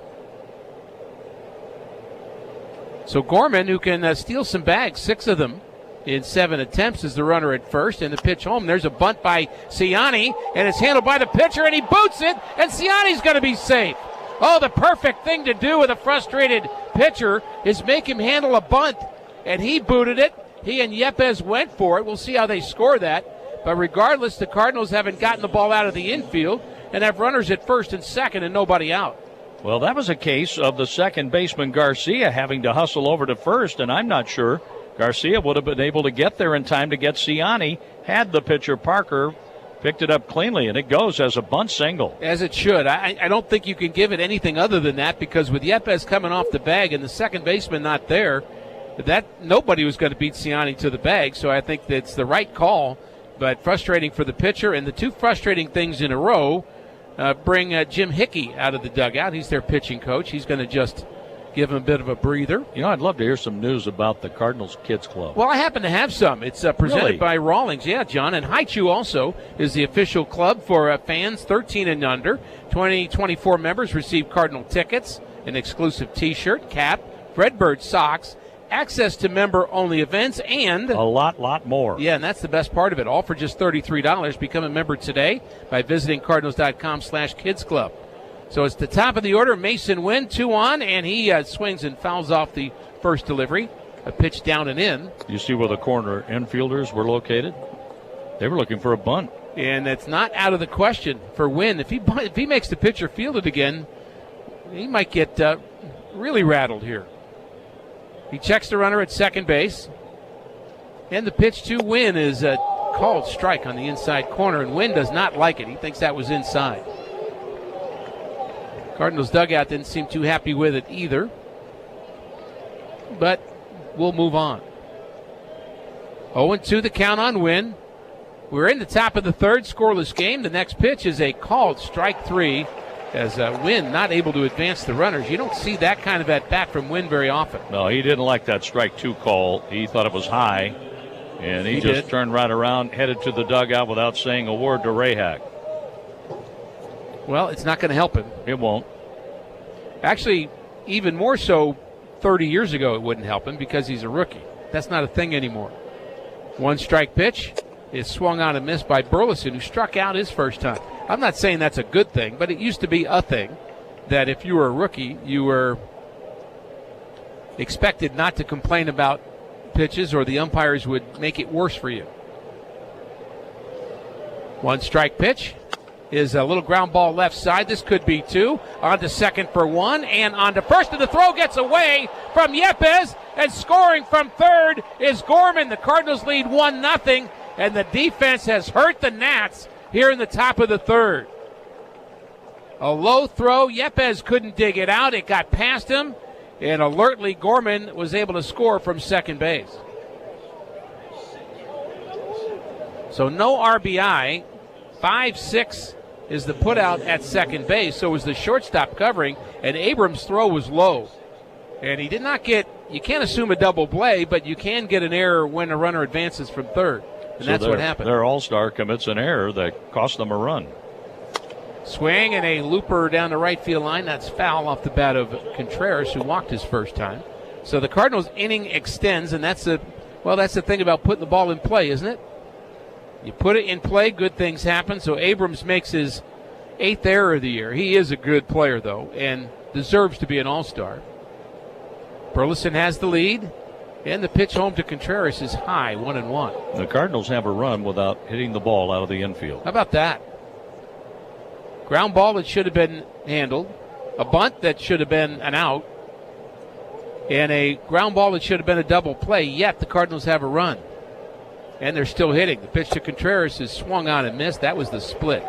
So Gorman, who can steal some bags, 6 of them in 7 attempts, is the runner at first, and the pitch home. There's a bunt by Ciani, and it's handled by the pitcher, and he boots it, and Ciani's going to be safe. Oh, the perfect thing to do with a frustrated pitcher is make him handle a bunt, and he booted it. He and Yepez went for it. We'll see how they score that. But regardless, the Cardinals haven't gotten the ball out of the infield and have runners at first and second and nobody out. Well, that was a case of the second baseman Garcia having to hustle over to first, and I'm not sure Garcia would have been able to get there in time to get Ciani had the pitcher Parker picked it up cleanly, and it goes as a bunt single. As it should. I don't think you can give it anything other than that, because with Yepez coming off the bag and the second baseman not there, that nobody was going to beat Ciani to the bag, so I think that's the right call, but frustrating for the pitcher. And the 2 frustrating things in a row bring Jim Hickey out of the dugout. He's their pitching coach. He's going to just give him a bit of a breather. You know, I'd love to hear some news about the Cardinals Kids Club. Well, I happen to have some. It's presented Really? by Rawlings. Yeah, John. And Haichu also is the official club for fans 13 and under. 2024 members receive Cardinal tickets, an exclusive T-shirt, cap, Redbird socks, access to member-only events, and a lot more. Yeah, and that's the best part of it. All for just $33. Become a member today by visiting Cardinals.com/kidsclub. So it's the top of the order. Mason Wynn, 2 on, and he swings and fouls off the first delivery. A pitch down and in. You see where the corner infielders were located? They were looking for a bunt. And it's not out of the question for Wynn. If he makes the pitcher field it again, he might get really rattled here. He checks the runner at second base. And the pitch to Wynn is a called strike on the inside corner, and Wynn does not like it. He thinks that was inside. Cardinals dugout didn't seem too happy with it either. But we'll move on. 0-2 the count on Wynn. We're in the top of the third, scoreless game. The next pitch is a called strike 3 as Wynn not able to advance the runners. You don't see that kind of at-bat from Wynn very often. No, he didn't like that strike 2 call. He thought it was high, and he just turned right around, headed to the dugout without saying a word to Rahak. Well, it's not going to help him. It won't. Actually, even more so 30 years ago it wouldn't help him because he's a rookie. That's not a thing anymore. 1 strike pitch is swung on and missed by Burleson, who struck out his first time. I'm not saying that's a good thing, but it used to be a thing that if you were a rookie, you were expected not to complain about pitches or the umpires would make it worse for you. 1 strike pitch is a little ground ball left side. This could be 2. On to second for 1, and on to first, and the throw gets away from Yepez, and scoring from third is Gorman. The Cardinals lead 1-0, and the defense has hurt the Nats here in the top of the third. A low throw. Yepez couldn't dig it out. It got past him, and alertly Gorman was able to score from second base. So no RBI. 5-6 is the putout at second base. So was the shortstop covering, and Abrams' throw was low. And he did not get, you can't assume a double play, but you can get an error when a runner advances from third. And So that's what happened. Their all-star commits an error that cost them a run. Swing and a looper down the right field line. That's foul off the bat of Contreras, who walked his first time. So the Cardinals inning extends, and that's the thing about putting the ball in play, isn't it? You put it in play, good things happen. So Abrams makes his 8th error of the year. He is a good player, though, and deserves to be an all-star. Burleson has the lead, and the pitch home to Contreras is high, 1-1. The Cardinals have a run without hitting the ball out of the infield. How about that? Ground ball that should have been handled, a bunt that should have been an out, and a ground ball that should have been a double play, yet the Cardinals have a run. And they're still hitting. The pitch to Contreras is swung on and missed. That was the split.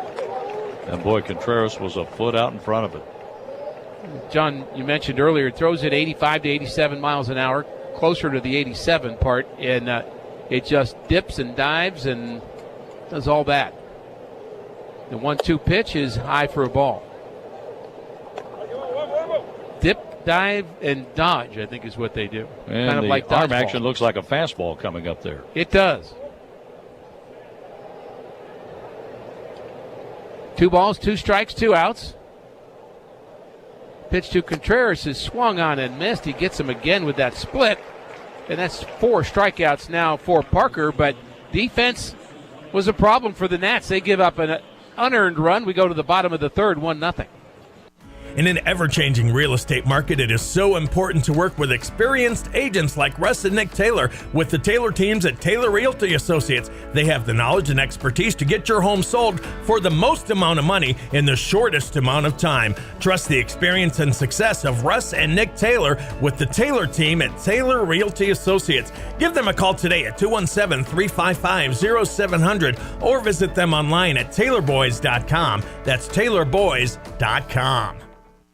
And boy, Contreras was a foot out in front of it. John, you mentioned earlier, it throws at 85 to 87 miles an hour, closer to the 87 part, and it just dips and dives and does all that. The 1-2 pitch is high for a ball. Dip, dive, and dodge, I think is what they do. And kind of the like arm dodgeball. action looks like a fastball coming up there. It does. 2 balls, 2 strikes, 2 outs. Pitch to Contreras is swung on and missed. He gets him again with that split. And that's 4 strikeouts now for Parker. But defense was a problem for the Nats. They give up an unearned run. We go to the bottom of the third, 1-0. In an ever-changing real estate market, it is so important to work with experienced agents like Russ and Nick Taylor with the Taylor teams at Taylor Realty Associates. They have the knowledge and expertise to get your home sold for the most amount of money in the shortest amount of time. Trust the experience and success of Russ and Nick Taylor with the Taylor team at Taylor Realty Associates. Give them a call today at 217-355-0700 or visit them online at taylorboys.com. That's taylorboys.com.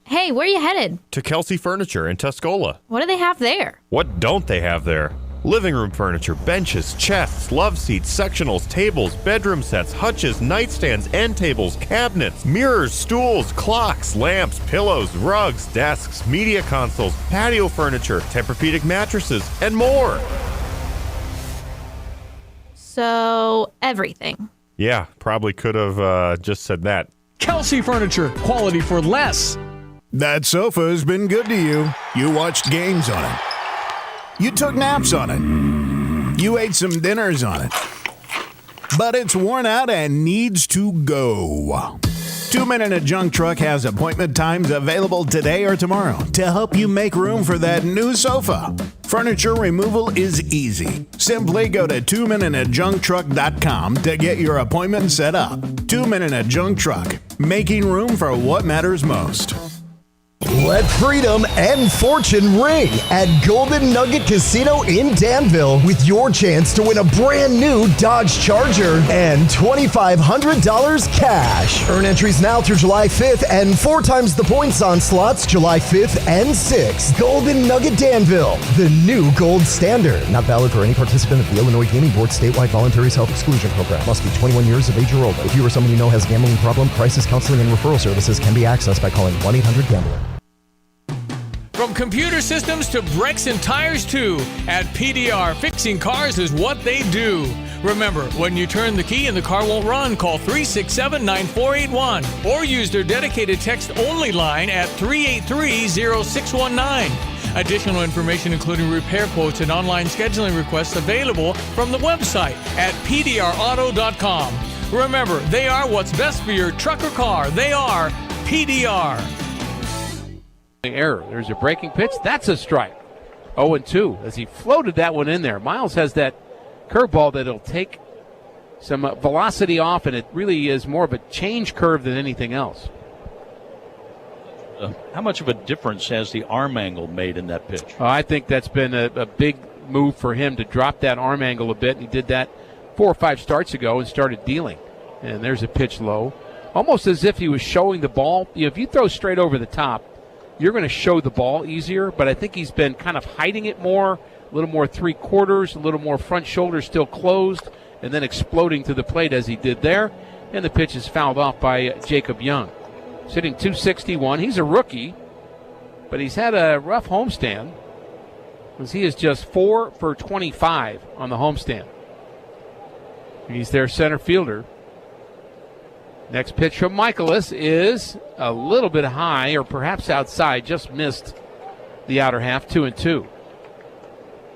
Hey, where are you headed? To Kelsey Furniture in Tuscola. What do they have there? What don't they have there? Living room furniture, benches, chests, love seats, sectionals, tables, bedroom sets, hutches, nightstands, end tables, cabinets, mirrors, stools, clocks, lamps, pillows, rugs, desks, media consoles, patio furniture, Tempur-Pedic mattresses, and more. So, everything. Yeah, probably could have just said that. Kelsey Furniture, quality for less. That sofa's been good to you. You watched games on it. You took naps on it. You ate some dinners on it. But it's worn out and needs to go. 2 Men in a Junk Truck has appointment times available today or tomorrow to help you make room for that new sofa. Furniture removal is easy. Simply go to 2meninajuncktruck.com to get your appointment set up. 2 Men in a Junk Truck, making room for what matters most. Let freedom and fortune ring at Golden Nugget Casino in Danville with your chance to win a brand new Dodge Charger and $2,500 cash. Earn entries now through July 5th and 4 times the points on slots July 5th and 6th. Golden Nugget Danville, the new gold standard. Not valid for any participant of the Illinois Gaming Board statewide voluntary self-exclusion program. Must be 21 years of age or older. If you or someone you know has a gambling problem, crisis counseling and referral services can be accessed by calling 1-800-GAMBLER. From computer systems to brakes and tires too, at PDR, fixing cars is what they do. Remember, when you turn the key and the car won't run, call 367-9481 or use their dedicated text-only line at 383-0619. Additional information including repair quotes and online scheduling requests available from the website at pdrauto.com. Remember, they are what's best for your truck or car. They are PDR. Error. There's a breaking pitch. That's a strike. 0-2 as he floated that one in there. Miles has that curveball that'll take some velocity off, and it really is more of a change curve than anything else. How much of a difference has the arm angle made in that pitch? I think that's been a big move for him to drop that arm angle a bit. He did that 4 or 5 starts ago and started dealing. And there's a pitch low. Almost as if he was showing the ball. You know, if you throw straight over the top, you're going to show the ball easier, but I think he's been kind of hiding it more, a little more 3/4, a little more front shoulder still closed, and then exploding to the plate as he did there. And the pitch is fouled off by Jacob Young. Sitting 261. He's a rookie, but he's had a rough homestand as he is just 4 for 25 on the homestand. He's their center fielder. Next pitch from Michaelis is a little bit high or perhaps outside. Just missed the outer half, 2-2.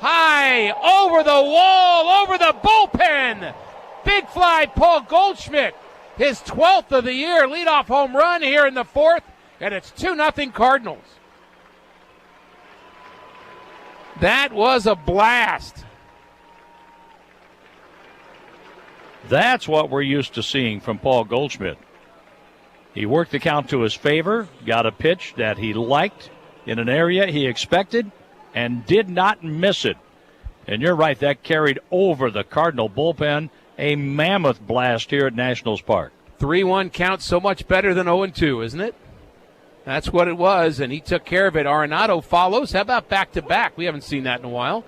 high, over the wall, over the bullpen. Big fly, Paul Goldschmidt. His 12th of the year, leadoff home run here in the fourth, and it's 2-0 Cardinals. That was a blast. That's what we're used to seeing from Paul Goldschmidt. He worked the count to his favor, got a pitch that he liked in an area he expected, and did not miss it. And you're right, that carried over the Cardinal bullpen. A mammoth blast here at Nationals Park. 3-1 count, so much better than 0-2, isn't it? That's what it was, and he took care of it. Arenado follows. How about back-to-back? We haven't seen that in a while.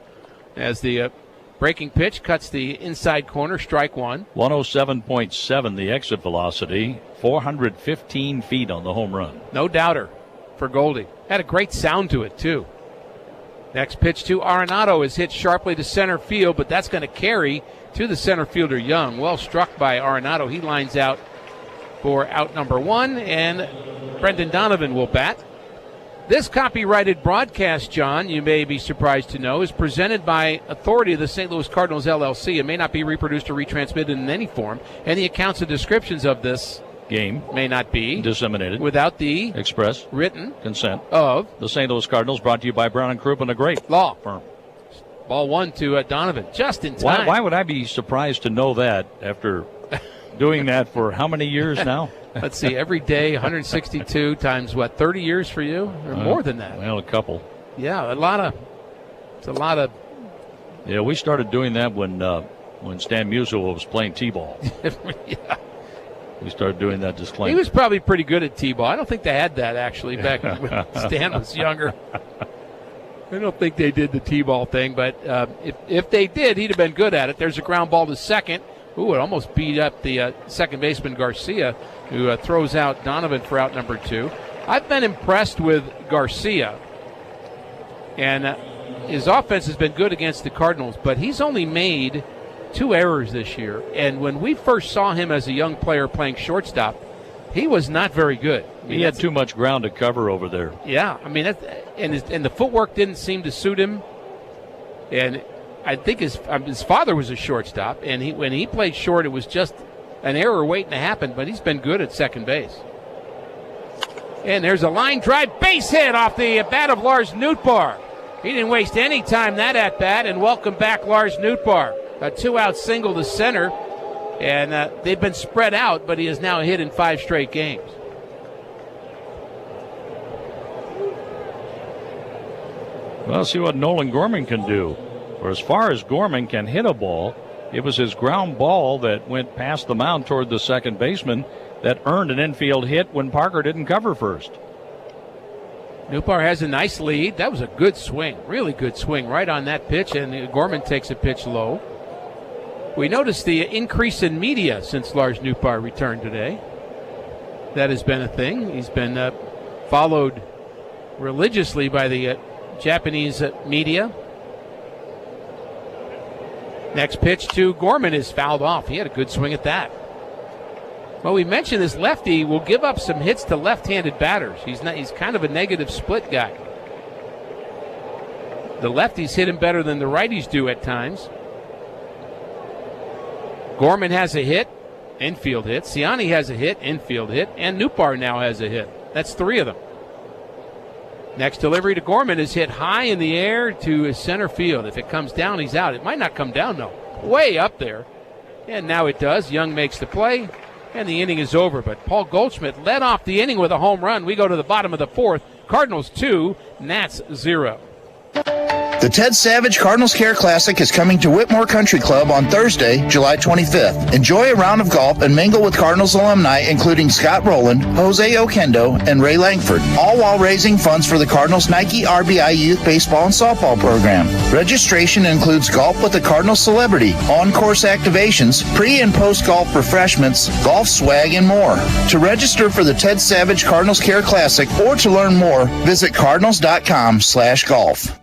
As the breaking pitch cuts the inside corner, strike one. 107.7 the exit velocity, 415 feet on the home run. No doubter for Goldie. Had a great sound to it, too. Next pitch to Arenado is hit sharply to center field, but that's going to carry to the center fielder Young. Well struck by Arenado. He lines out for out number one, and Brendan Donovan will bat. This copyrighted broadcast, John, you may be surprised to know, is presented by authority of the St. Louis Cardinals, LLC. It may not be reproduced or retransmitted in any form, and the accounts and descriptions of this game may not be disseminated without the express written consent of the St. Louis Cardinals, brought to you by Brown and Crouppen, a great law firm. Ball one to Donovan, just in time. Why would I be surprised to know that after doing that for how many years now? Let's see, every day, 162 times what, 30 years for you? Or more than that? Well, a couple. Yeah, it's a lot of. Yeah, we started doing that when Stan Musial was playing T-ball. Yeah. We started doing that disclaimer. He was probably pretty good at T-ball. I don't think they had that, actually, back when Stan was younger. I don't think they did the T-ball thing, but if they did, he'd have been good at it. There's a ground ball to second. Ooh, it almost beat up the second baseman Garcia, who throws out Donovan for out number two. I've been impressed with Garcia, and his offense has been good against the Cardinals, but he's only made 2 errors this year. And when we first saw him as a young player playing shortstop, he was not very good. He had too much ground to cover over there. Yeah, I mean, and the footwork didn't seem to suit him. And I think his father was a shortstop, and when he played short, it was just an error waiting to happen. But he's been good at second base. And there's a line drive base hit off the bat of Lars Nootbaar. He didn't waste any time that at bat, and welcome back Lars Nootbaar. A 2-out single to center, and they've been spread out, but he has now hit in 5 straight games. Well, see what Nolan Gorman can do. For as far as Gorman can hit a ball, it was his ground ball that went past the mound toward the second baseman that earned an infield hit when Parker didn't cover first. Nootbaar has a nice lead. That was a good swing, really good swing right on that pitch, and Gorman takes a pitch low. We noticed the increase in media since Lars Nootbaar returned today. That has been a thing. He's been followed religiously by the Japanese media. Next pitch to Gorman is fouled off. He had a good swing at that. Well, we mentioned this lefty will give up some hits to left-handed batters. He's kind of a negative split guy. The lefties hit him better than the righties do at times. Gorman has a hit, infield hit. Ciani has a hit, infield hit. And Nootbaar now has a hit. That's 3 of them. Next delivery to Gorman is hit high in the air to center field. If it comes down, he's out. It might not come down, though. Way up there. And now it does. Young makes the play, and the inning is over. But Paul Goldschmidt led off the inning with a home run. We go to the bottom of the 4th. Cardinals 2, Nats 0. The Ted Savage Cardinals Care Classic is coming to Whitmore Country Club on Thursday, July 25th. Enjoy a round of golf and mingle with Cardinals alumni, including Scott Rowland, Jose Oquendo, and Ray Langford, all while raising funds for the Cardinals Nike RBI Youth Baseball and Softball Program. Registration includes golf with a Cardinals celebrity, on-course activations, pre- and post-golf refreshments, golf swag, and more. To register for the Ted Savage Cardinals Care Classic or to learn more, visit cardinals.com/golf.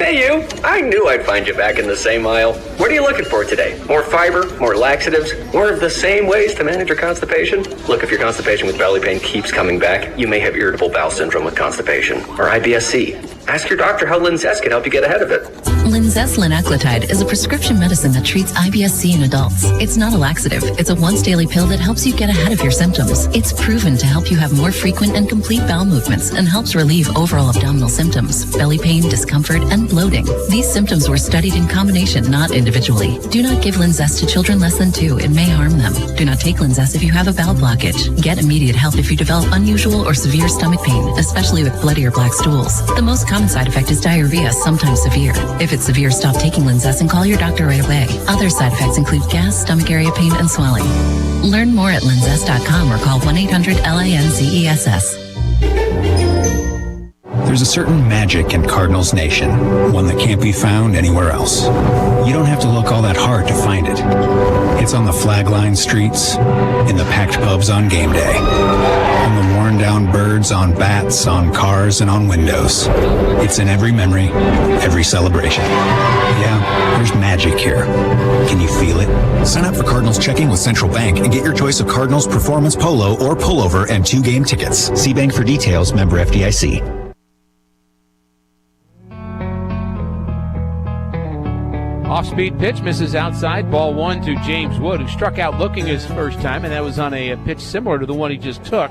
Hey, you. I knew I'd find you back in the same aisle. What are you looking for today? More fiber, more laxatives, more of the same ways to manage your constipation? Look, if your constipation with belly pain keeps coming back, you may have irritable bowel syndrome with constipation, or IBS-C. Ask your doctor how Linzess can help you get ahead of it. Linzess linaclotide is a prescription medicine that treats IBS-C in adults. It's not a laxative. It's a once-daily pill that helps you get ahead of your symptoms. It's proven to help you have more frequent and complete bowel movements and helps relieve overall abdominal symptoms, belly pain, discomfort, and bloating. These symptoms were studied in combination, not individually. Do not give Linzess to children less than 2. It may harm them. Do not take Linzess if you have a bowel blockage. Get immediate help if you develop unusual or severe stomach pain, especially with bloody or black stools. The most common side effect is diarrhea, sometimes severe. If it's severe, stop taking Linzess and call your doctor right away. Other side effects include gas, stomach area pain, and swelling. Learn more at linzess.com or call 1-800-LINZESS. There's a certain magic in Cardinals Nation, one that can't be found anywhere else. You don't have to look all that hard to find it. It's on the flag-lined streets, in the packed pubs on game day, on the worn-down birds on bats, on cars, and on windows. It's in every memory, every celebration. Yeah, there's magic here. Can you feel it? Sign up for Cardinals Checking with Central Bank and get your choice of Cardinals Performance Polo or Pullover and 2-game tickets. See Bank for details, member FDIC. Off-speed pitch, misses outside. Ball 1 to James Wood, who struck out looking his first time, and that was on a pitch similar to the one he just took.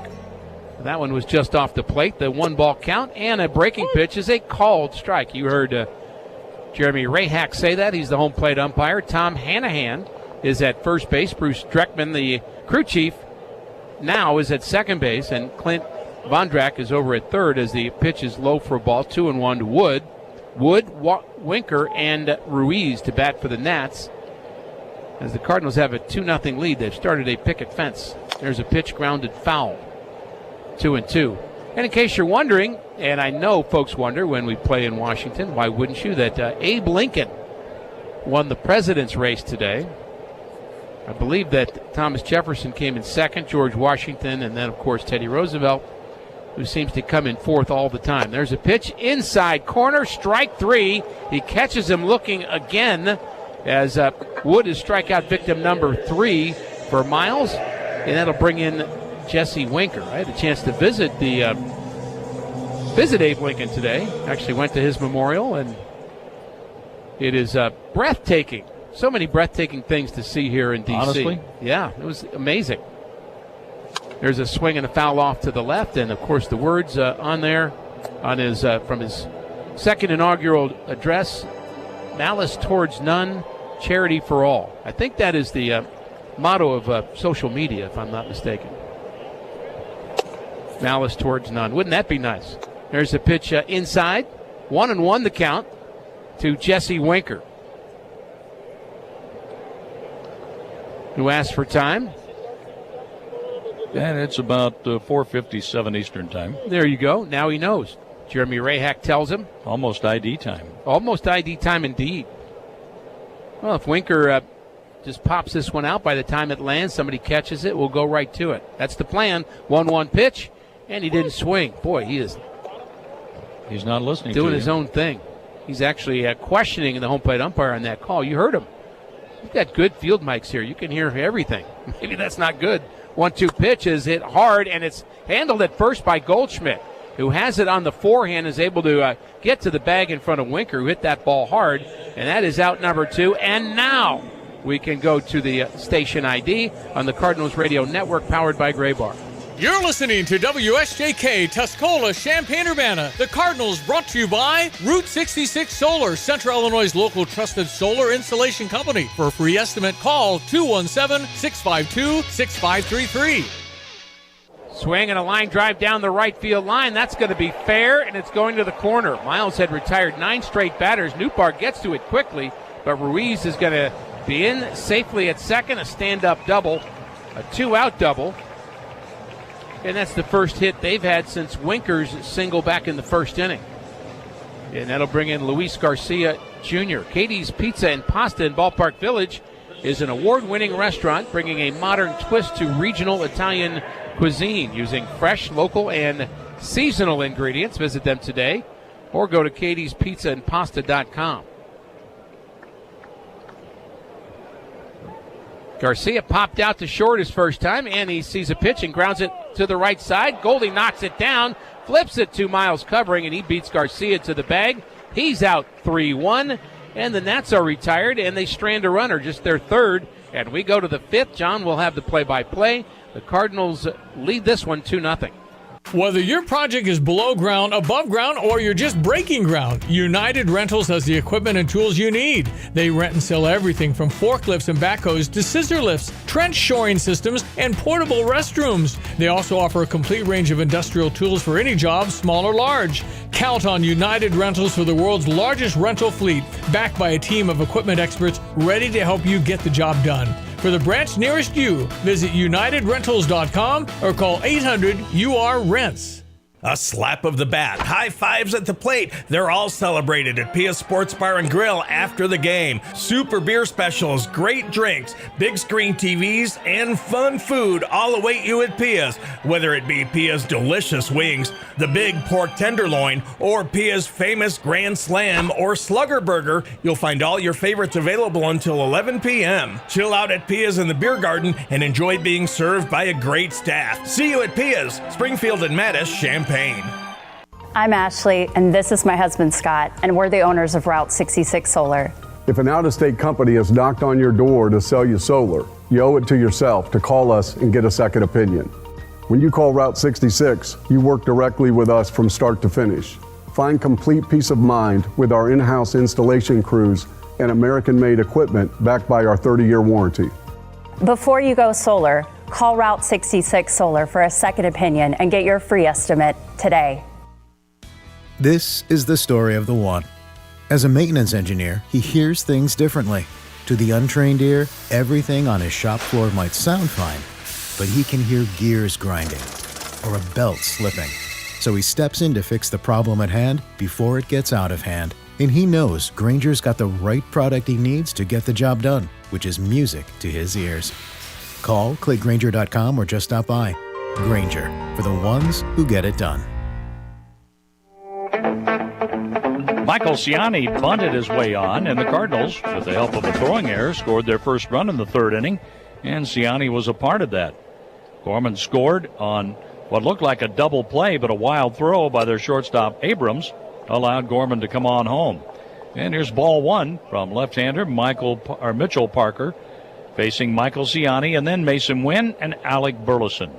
That one was just off the plate. The 1-ball count, and a breaking pitch is a called strike. You heard Jeremy Rahak say that. He's the home plate umpire. Tom Hanahan is at first base. Bruce Dreckman, the crew chief, now is at second base, and Clint Vondrak is over at third as the pitch is low for a ball. 2-1 to Wood. Wood, Winker, and Ruiz to bat for the Nats. As the Cardinals have a 2-0 lead, they've started a picket fence. There's a pitch grounded foul. 2-2. And in case you're wondering, and I know folks wonder when we play in Washington, why wouldn't you, that Abe Lincoln won the president's race today. I believe that Thomas Jefferson came in second, George Washington, and then, of course, Teddy Roosevelt, who seems to come in fourth all the time. There's a pitch inside corner, strike 3. He catches him looking again as Wood is strikeout victim number 3 for Miles, and that'll bring in Jesse Winker. I had a chance to visit Abe Lincoln today. Actually went to his memorial, and it is breathtaking. So many breathtaking things to see here in D.C. Honestly? Yeah, it was amazing. There's a swing and a foul off to the left, and of course the words on there on his from his second inaugural address: "Malice towards none, charity for all." I think that is the motto of social media, if I'm not mistaken. Malice towards none. Wouldn't that be nice? There's a pitch inside, 1-1 the count to Jesse Winker, who asked for time. And it's about 4:57 Eastern time. There you go. Now he knows. Jeremy Rahak tells him. Almost ID time. Almost ID time indeed. Well, if Winker just pops this one out, by the time it lands, somebody catches it, we'll go right to it. That's the plan. 1-1 pitch, and he didn't swing. Boy, he's not listening doing to his you. own thing. He's actually questioning the home plate umpire on that call. You heard him. You've got good field mics here. You can hear everything. Maybe that's not good. 1-2 pitch is hit hard, and it's handled at first by Goldschmidt, who has it on the forehand, is able to get to the bag in front of Winker, who hit that ball hard, and that is out number 2. And now we can go to the station ID on the Cardinals Radio Network, powered by Gray Bar. You're listening to WSJK Tuscola, Champaign-Urbana. The Cardinals brought to you by Route 66 Solar, Central Illinois' local trusted solar installation company. For a free estimate, call 217-652-6533. Swing and a line drive down the right field line. That's going to be fair, and it's going to the corner. Miles had retired 9 straight batters. Newbar gets to it quickly, but Ruiz is going to be in safely at second. A stand-up double, a 2-out double. And that's the first hit they've had since Winker's single back in the first inning. And that'll bring in Luis Garcia Jr. Katie's Pizza and Pasta in Ballpark Village is an award-winning restaurant bringing a modern twist to regional Italian cuisine using fresh, local, and seasonal ingredients. Visit them today or go to katie'spizzaandpasta.com. Garcia popped out to short his first time, and he sees a pitch and grounds it to the right side. Goldie knocks it down, flips it to Miles covering, and he beats Garcia to the bag. He's out 3-1, and the Nats are retired, and they strand a runner, just their third. And we go to the fifth. John will have the play-by-play. The Cardinals lead this one 2-0. Whether your project is below ground, above ground, or you're just breaking ground, United Rentals has the equipment and tools you need. They rent and sell everything from forklifts and backhoes to scissor lifts, trench shoring systems, and portable restrooms. They also offer a complete range of industrial tools for any job, small or large. Count on United Rentals for the world's largest rental fleet, backed by a team of equipment experts ready to help you get the job done. For the branch nearest you, visit UnitedRentals.com or call 800-UR-RENTS. A slap of the bat, high fives at the plate. They're all celebrated at Pia's Sports Bar and Grill after the game. Super beer specials, great drinks, big screen TVs, and fun food all await you at Pia's. Whether it be Pia's delicious wings, the big pork tenderloin, or Pia's famous Grand Slam or Slugger Burger, you'll find all your favorites available until 11 p.m. Chill out at Pia's in the beer garden and enjoy being served by a great staff. See you at Pia's, Springfield and Mattis, Champaign. I'm Ashley, and this is my husband, Scott, and we're the owners of Route 66 Solar. If an out-of-state company has knocked on your door to sell you solar, you owe it to yourself to call us and get a second opinion. When you call Route 66, you work directly with us from start to finish. Find complete peace of mind with our in-house installation crews and American-made equipment backed by our 30-year warranty. Before you go solar, call Route 66 Solar for a second opinion and get your free estimate today. This is the story of the one. As a maintenance engineer, he hears things differently. To the untrained ear, everything on his shop floor might sound fine, but he can hear gears grinding or a belt slipping. So he steps in to fix the problem at hand before it gets out of hand. And he knows Grainger's got the right product he needs to get the job done, which is music to his ears. Call, click Grainger.com, or just stop by. Grainger, for the ones who get it done. Michael Ciani bunted his way on, and the Cardinals, with the help of a throwing error, scored their first run in the third inning, and Ciani was a part of that. Gorman scored on what looked like a double play, but a wild throw by their shortstop Abrams allowed Gorman to come on home. And here's ball one from left-hander Mitchell Parker, facing Michael Ciani, and then Mason Wynn and Alec Burleson.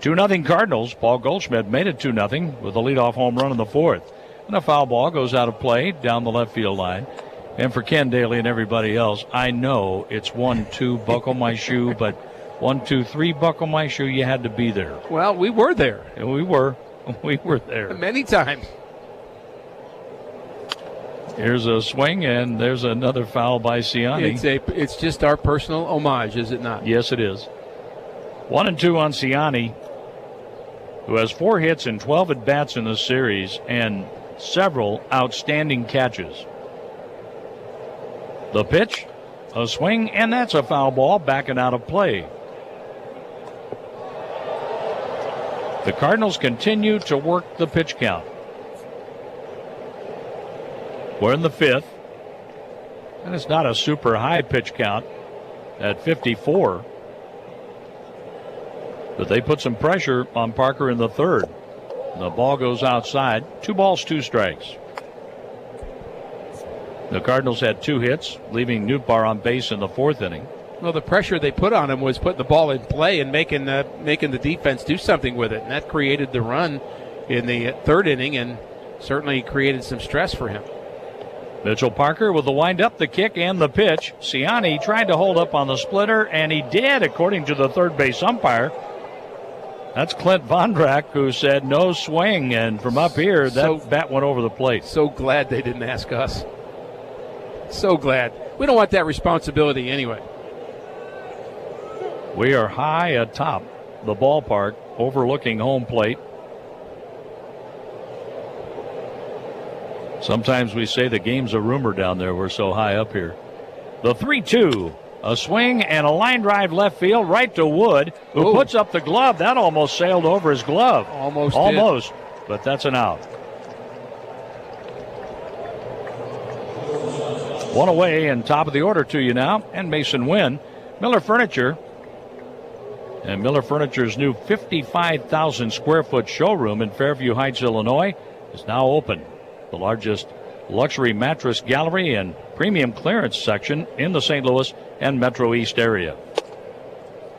2-0 Cardinals. Paul Goldschmidt made it 2-0 with a leadoff home run in the fourth. And a foul ball goes out of play down the left field line. And for Ken Daly and everybody else, I know it's 1-2, buckle my shoe, but 1, 2, 3, buckle my shoe, you had to be there. Well, we were there. And we were there. Many times. Here's a swing, and there's another foul by Ciani. It's just our personal homage, is it not? Yes, it is. 1-2 on Ciani, who has 4 hits and 12 at-bats in this series and several outstanding catches. The pitch, a swing, and that's a foul ball backing out of play. The Cardinals continue to work the pitch count. We're in the fifth, and it's not a super high pitch count at 54. But they put some pressure on Parker in the third. The ball goes outside. 2 balls, 2 strikes. The Cardinals had 2 hits, leaving Nootbaar on base in the fourth inning. Well, the pressure they put on him was putting the ball in play and making the defense do something with it. And that created the run in the third inning and certainly created some stress for him. Mitchell Parker with the windup, the kick, and the pitch. Ciani tried to hold up on the splitter, and he did, according to the third base umpire. That's Clint Vondrak, who said no swing, and from up here, that bat went over the plate. So glad they didn't ask us. So glad. We don't want that responsibility anyway. We are high atop the ballpark, overlooking home plate. Sometimes we say the game's a rumor down there. We're so high up here. The 3-2. A swing and a line drive left field right to Wood, who puts up the glove. That almost sailed over his glove. Almost, but that's an out. One away and top of the order to you now, and Mason Wynn. Miller Furniture. And Miller Furniture's new 55,000 square foot showroom in Fairview Heights, Illinois is now open. The largest luxury mattress gallery and premium clearance section in the St. Louis and Metro East area.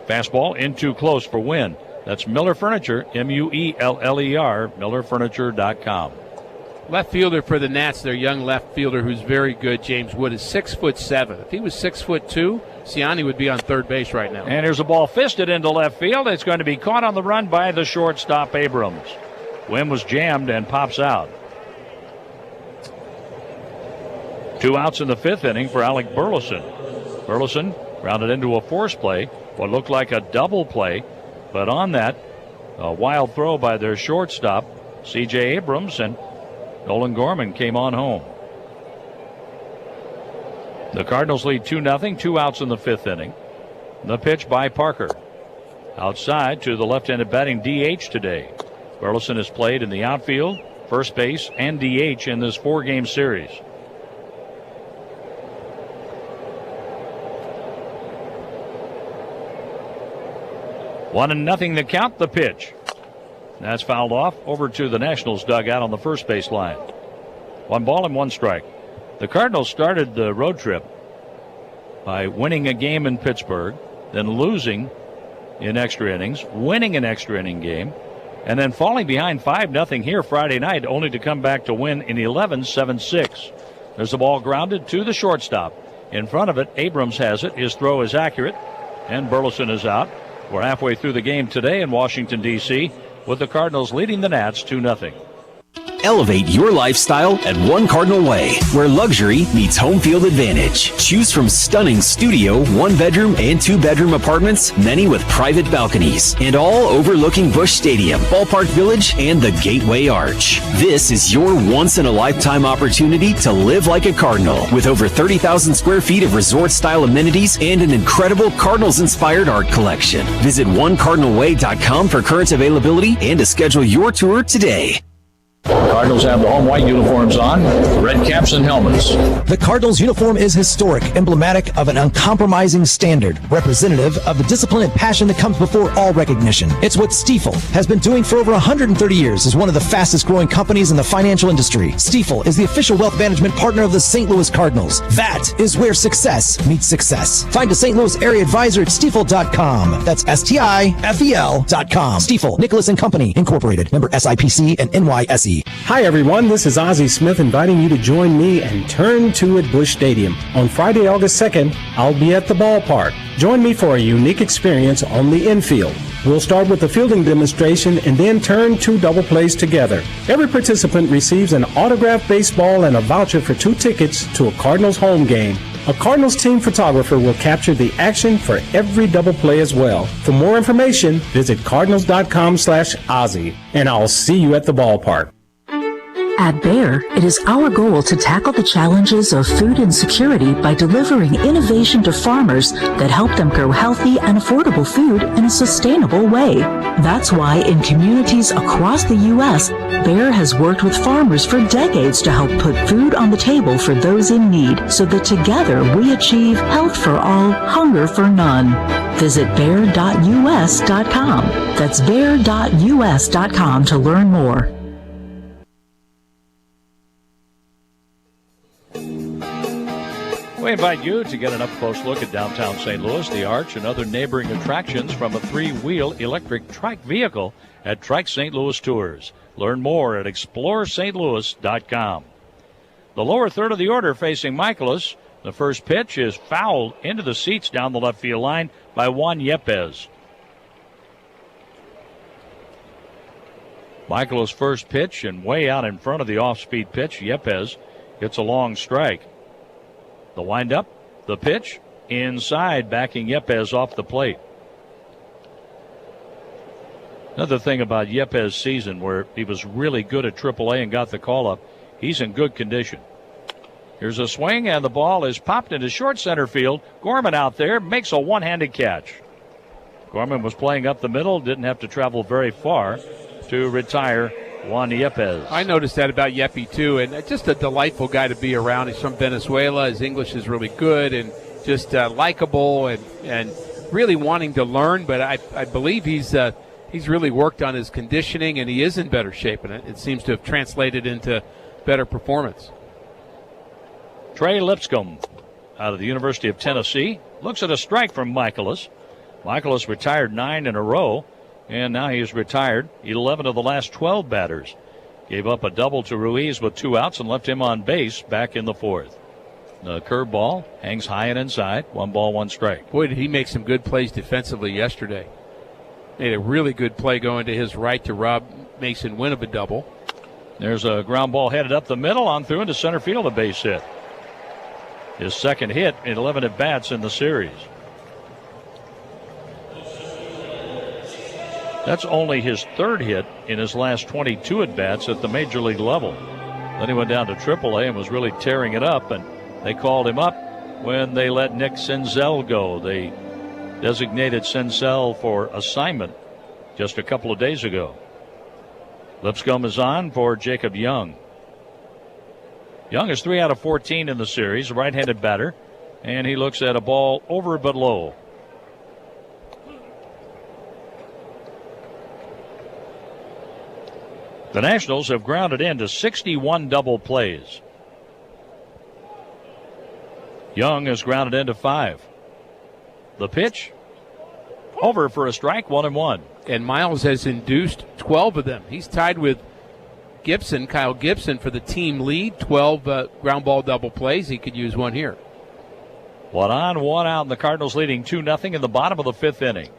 Fastball in too close for Wynn. That's Miller Furniture, Mueller, MillerFurniture.com. Left fielder for the Nats, their young left fielder who's very good, James Wood, is 6'7". If he was 6'2", Siani would be on third base right now. And here's a ball fisted into left field. It's going to be caught on the run by the shortstop, Abrams. Wynn was jammed and pops out. 2 outs in the 5th inning for Alec Burleson. Burleson grounded into a force play, what looked like a double play, but on that, a wild throw by their shortstop, C.J. Abrams, and Nolan Gorman came on home. The Cardinals lead 2-0, 2 outs in the 5th inning. The pitch by Parker. Outside to the left-handed batting DH today. Burleson has played in the outfield, first base, and DH in this 4-game series. One and nothing the count, the pitch. That's fouled off over to the Nationals dugout on the first base line. 1 ball and 1 strike. The Cardinals started the road trip by winning a game in Pittsburgh, then losing in extra innings, winning an extra inning game, and then falling behind 5-0 here Friday night, only to come back to win in 11, 7-6. There's a ball grounded to the shortstop. In front of it, Abrams has it. His throw is accurate, and Burleson is out. We're halfway through the game today in Washington, D.C., with the Cardinals leading the Nats 2-0. Elevate your lifestyle at One Cardinal Way, where luxury meets home field advantage. Choose from stunning studio, 1-bedroom and 2-bedroom apartments, many with private balconies, and all overlooking Busch Stadium, Ballpark Village, and the Gateway Arch. This is your once-in-a-lifetime opportunity to live like a Cardinal, with over 30,000 square feet of resort-style amenities and an incredible Cardinals-inspired art collection. Visit OneCardinalWay.com for current availability and to schedule your tour today. Cardinals have the home white uniforms on, red caps and helmets. The Cardinals uniform is historic, emblematic of an uncompromising standard, representative of the discipline and passion that comes before all recognition. It's what Stifel has been doing for over 130 years as one of the fastest growing companies in the financial industry. Stifel is the official wealth management partner of the St. Louis Cardinals. That is where success meets success. Find a St. Louis area advisor at Stifel.com. That's STIFEL.com. Stifel, Nicholas and Company, Incorporated. Member SIPC and NYSE. Hi everyone, this is Ozzie Smith inviting you to join me and Turn 2 at Busch Stadium. On Friday, August 2nd, I'll be at the ballpark. Join me for a unique experience on the infield. We'll start with the fielding demonstration and then turn 2 double plays together. Every participant receives an autographed baseball and a voucher for 2 tickets to a Cardinals home game. A Cardinals team photographer will capture the action for every double play as well. For more information, visit cardinals.com/Ozzie, and I'll see you at the ballpark. At Bayer, it is our goal to tackle the challenges of food insecurity by delivering innovation to farmers that help them grow healthy and affordable food in a sustainable way. That's why in communities across the U.S., Bayer has worked with farmers for decades to help put food on the table for those in need, so that together we achieve health for all, hunger for none. Visit Bayer.us.com. That's Bayer.us.com to learn more. We invite you to get an up-close look at downtown St. Louis, the Arch, and other neighboring attractions from a 3-wheel electric trike vehicle at Trike St. Louis Tours. Learn more at ExploreSt.Louis.com. The lower third of the order facing Michaelis. The first pitch is fouled into the seats down the left field line by Juan Yepez. Michaelis' first pitch and way out in front of the off-speed pitch. Yepez gets a long strike. The windup, the pitch, inside, backing Yepez off the plate. Another thing about Yepez' season, where he was really good at AAA and got the call-up, he's in good condition. Here's a swing, and the ball is popped into short center field. Gorman out there makes a one-handed catch. Gorman was playing up the middle, didn't have to travel very far to retire Juan Yepes. I noticed that about Yepi, too, and just a delightful guy to be around. He's from Venezuela. His English is really good and just likable and really wanting to learn, but I believe he's really worked on his conditioning, and he is in better shape, and it seems to have translated into better performance. Trey Lipscomb out of the University of Tennessee looks at a strike from Michaelis. Michaelis retired 9 in a row, and now he's retired 11 of the last 12 batters. Gave up a double to Ruiz with 2 outs and left him on base back in the 4th. The curveball hangs high and inside. 1 ball, 1 strike. Boy, did he make some good plays defensively yesterday. Made a really good play going to his right to rob Mason Wynn of a double. There's a ground ball headed up the middle, on through into center field, a base hit. His second hit in 11 at-bats in the series. That's only his 3rd hit in his last 22 at-bats at the major league level. Then he went down to AAA and was really tearing it up, and they called him up when they let Nick Senzel go. They designated Senzel for assignment just a couple of days ago. Lipscomb is on for Jacob Young. Young is 3 out of 14 in the series, a right-handed batter, and he looks at a ball over but low. The Nationals have grounded into 61 double plays. Young has grounded into 5. The pitch, over for a strike, 1-1. And Miles has induced 12 of them. He's tied with Gibson, Kyle Gibson, for the team lead. 12 ground ball double plays. He could use one here. 1 on, 1 out, and the Cardinals leading 2-0 in the bottom of the 5th inning.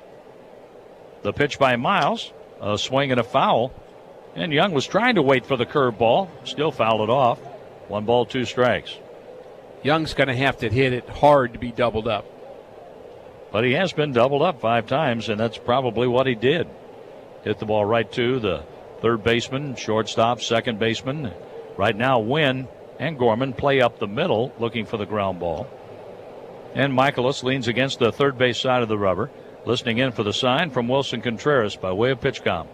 The pitch by Miles, a swing and a foul. And Young was trying to wait for the curveball, still fouled it off. 1 ball, 2 strikes. Young's going to have to hit it hard to be doubled up. But he has been doubled up 5 times, and that's probably what he did. Hit the ball right to the third baseman, shortstop, second baseman. Right now, Wynn and Gorman play up the middle, looking for the ground ball. And Michaelis leans against the third base side of the rubber, listening in for the sign from Wilson Contreras by way of PitchCom.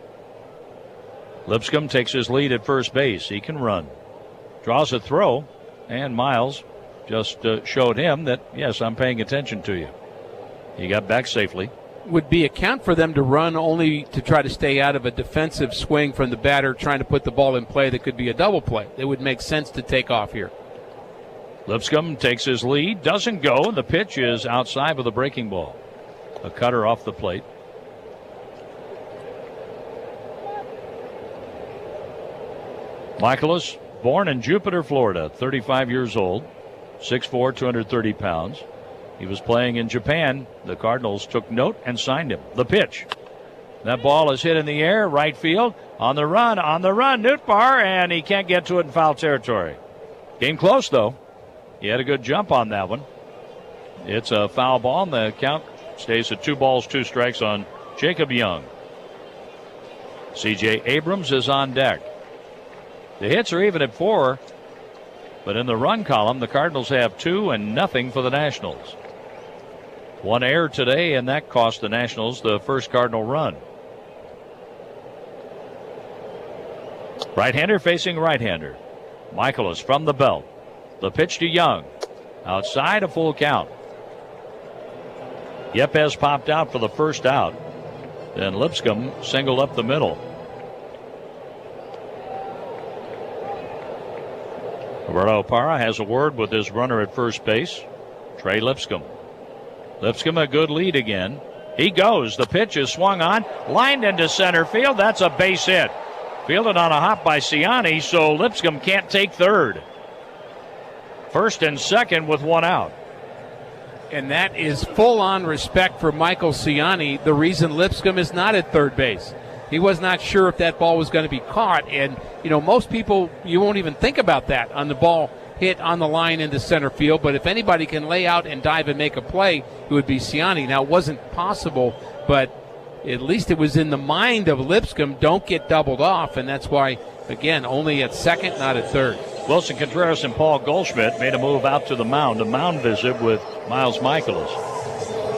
Lipscomb takes his lead at first base. He can run. Draws a throw, and Miles just showed him that, yes, I'm paying attention to you. He got back safely. Would be a count for them to run only to try to stay out of a defensive swing from the batter trying to put the ball in play that could be a double play. It would make sense to take off here. Lipscomb takes his lead, doesn't go, and the pitch is outside with a breaking ball. A cutter off the plate. Michaelis, born in Jupiter, Florida, 35 years old, 6'4", 230 pounds. He was playing in Japan. The Cardinals took note and signed him. The pitch. That ball is hit in the air, right field, on the run, Nootbaar, and he can't get to it in foul territory. Game close, though. He had a good jump on that one. It's a foul ball, and the count stays at 2 balls, 2 strikes on Jacob Young. C.J. Abrams is on deck. The hits are even at 4, but in the run column, the Cardinals have 2 and nothing for the Nationals. 1 error today, and that cost the Nationals the first Cardinal run. Right-hander facing right-hander. Michaelis from the belt. The pitch to Young. Outside, a full count. Yepes popped out for the first out. Then Lipscomb singled up the middle. Roberto Parra has a word with his runner at first base, Trey Lipscomb. Lipscomb a good lead again. He goes. The pitch is swung on, lined into center field. That's a base hit. Fielded on a hop by Ciani, so Lipscomb can't take third. First and second with 1 out. And that is full-on respect for Michael Ciani, the reason Lipscomb is not at third base. He was not sure if that ball was going to be caught, and, most people, you won't even think about that on the ball hit on the line into center field, but if anybody can lay out and dive and make a play, it would be Ciani. Now, it wasn't possible, but at least it was in the mind of Lipscomb, don't get doubled off, and that's why, again, only at second, not at third. Wilson Contreras and Paul Goldschmidt made a move out to the mound, a mound visit with Miles Michaelis,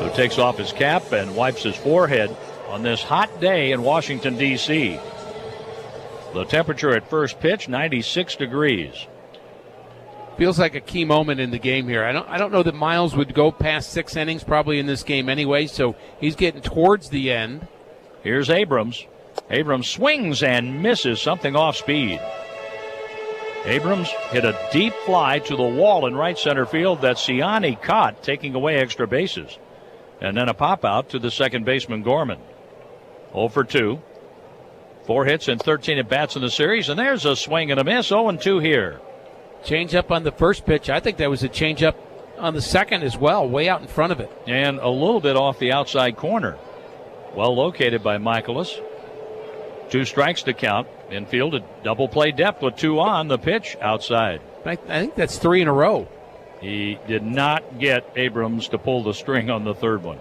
who takes off his cap and wipes his forehead on this hot day in Washington, D.C. The temperature at first pitch, 96 degrees. Feels like a key moment in the game here. I don't know that Miles would go past 6 innings probably in this game anyway, so he's getting towards the end. Here's Abrams. Abrams swings and misses, something off speed. Abrams hit a deep fly to the wall in right center field that Ciani caught, taking away extra bases. And then a pop out to the second baseman, Gorman. 0 for 2. 4 hits and 13 at bats in the series, and there's a swing and a miss. 0-2 here. Change up on the first pitch. I think that was a change up on the second as well, way out in front of it. And a little bit off the outside corner. Well located by Michaelis. 2 strikes to count. Infield at double play depth with 2 on. The pitch outside. I think that's 3 in a row. He did not get Abrams to pull the string on the third one.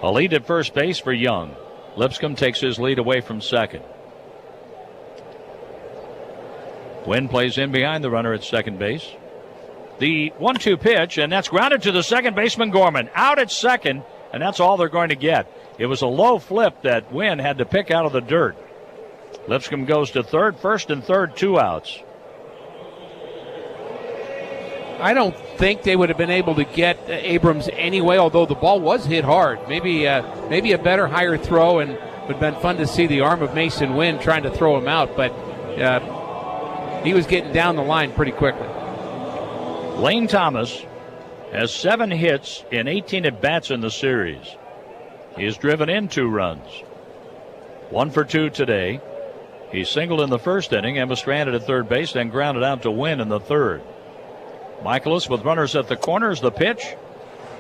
A lead at first base for Young. Lipscomb takes his lead away from second. Wynn plays in behind the runner at second base. The 1-2 pitch, and that's grounded to the second baseman, Gorman. Out at second, and that's all they're going to get. It was a low flip that Wynn had to pick out of the dirt. Lipscomb goes to third, first and third, 2 outs. I don't think they would have been able to get Abrams anyway, although the ball was hit hard. Maybe a better, higher throw, and it would have been fun to see the arm of Mason Wynn trying to throw him out, but he was getting down the line pretty quickly. Lane Thomas has 7 hits in 18 at-bats in the series. He has driven in 2 runs. 1 for 2 today. He singled in the first inning and was stranded at third base, then grounded out to Wynn in the third. Michaelis with runners at the corners. The pitch,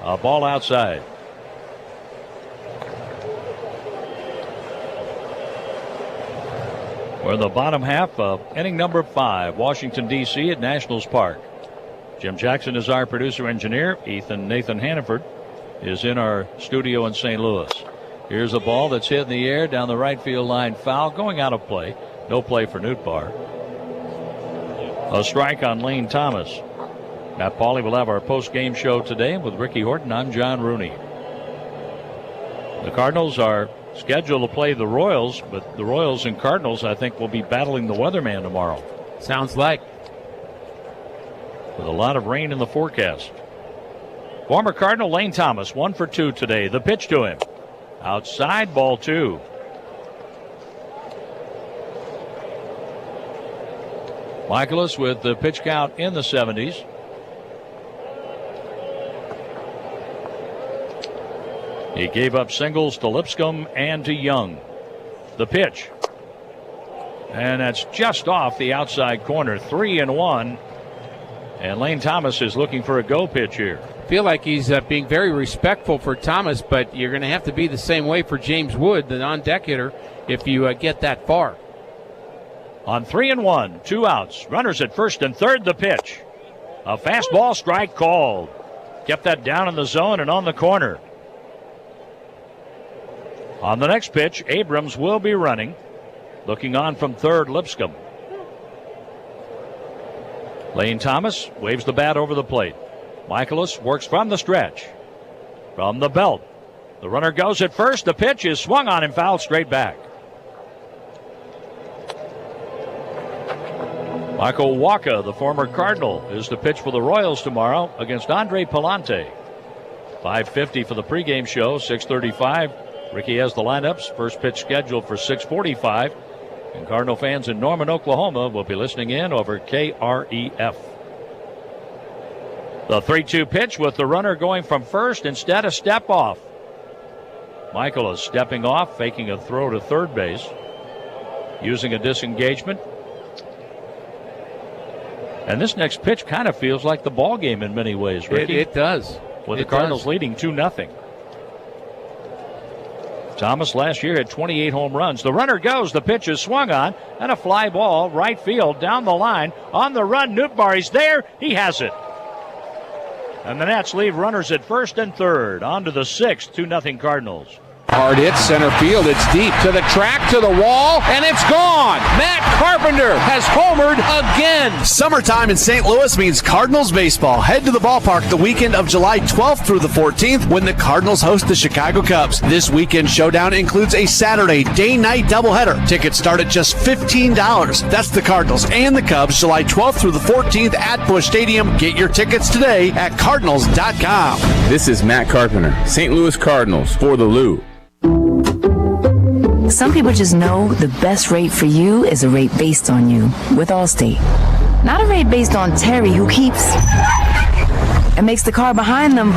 a ball outside. We're in the bottom half of inning number 5, Washington, D.C. at Nationals Park. Jim Jackson is our producer engineer. Nathan Hannaford is in our studio in St. Louis. Here's a ball that's hit in the air down the right field line, foul, going out of play. No play for Nootbaar. A strike on Lane Thomas. Matt Pauley will have our post-game show today with Ricky Horton. I'm John Rooney. The Cardinals are scheduled to play the Royals, but the Royals and Cardinals, I think, will be battling the weatherman tomorrow. Sounds like. With a lot of rain in the forecast. Former Cardinal Lane Thomas, 1 for 2 today. The pitch to him. Outside, ball 2. Michaelis with the pitch count in the 70s. He gave up singles to Lipscomb and to Young. The pitch. And that's just off the outside corner. 3-1. And Lane Thomas is looking for a go pitch here. Feel like he's being very respectful for Thomas, but you're going to have to be the same way for James Wood, the on-deck hitter, if you get that far. On 3-1, 2 outs. Runners at first and third. The pitch. A fastball, strike called. Kept that down in the zone and on the corner. On the next pitch, Abrams will be running. Looking on from third, Lipscomb. Lane Thomas waves the bat over the plate. Michaelis works from the stretch. From the belt. The runner goes at first. The pitch is swung on and fouled straight back. Michael Wacha, the former Cardinal, is to pitch for the Royals tomorrow against Andre Palante. 5:50 for the pregame show, 6:35. Ricky has the lineups. First pitch scheduled for 6:45. And Cardinal fans in Norman, Oklahoma will be listening in over KREF. The 3-2 pitch with the runner going from first instead of step off. Michael is stepping off, faking a throw to third base, using a disengagement. And this next pitch kind of feels like the ball game in many ways, Ricky. It does. With the Cardinals leading 2-0. Thomas last year had 28 home runs. The runner goes. The pitch is swung on. And a fly ball, right field, down the line. On the run, Nootbaar. He's there. He has it. And the Nats leave runners at first and third. On to the 6th, 2-0 Cardinals. Hard hit, center field. It's deep to the track, to the wall, and it's gone. Matt Carpenter has homered again. Summertime in St. Louis means Cardinals baseball. Head to the ballpark the weekend of July 12th through the 14th when the Cardinals host the Chicago Cubs. This weekend showdown includes a Saturday day-night doubleheader. Tickets start at just $15. That's the Cardinals and the Cubs July 12th through the 14th at Busch Stadium. Get your tickets today at Cardinals.com. This is Matt Carpenter, St. Louis Cardinals for the Lou. Some people just know the best rate for you is a rate based on you with Allstate. Not a rate based on Terry, who keeps and makes the car behind them.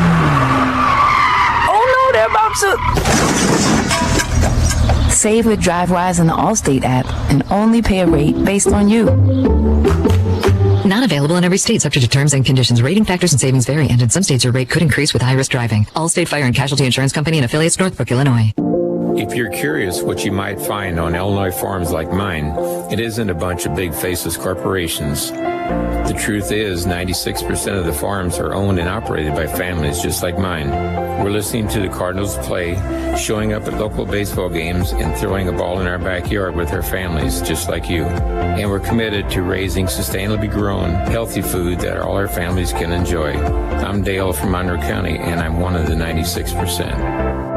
Oh no, they're about to. Save with DriveWise and the Allstate app and only pay a rate based on you. Not available in every state, subject to terms and conditions. Rating factors and savings vary, and in some states your rate could increase with high-risk driving. Allstate Fire and Casualty Insurance Company and affiliates, Northbrook, Illinois. If you're curious what you might find on Illinois farms like mine, it isn't a bunch of big faceless corporations. The truth is, 96% of the farms are owned and operated by families just like mine. We're listening to the Cardinals play, showing up at local baseball games, and throwing a ball in our backyard with our families just like you. And we're committed to raising sustainably grown, healthy food that all our families can enjoy. I'm Dale from Monroe County, and I'm one of the 96%.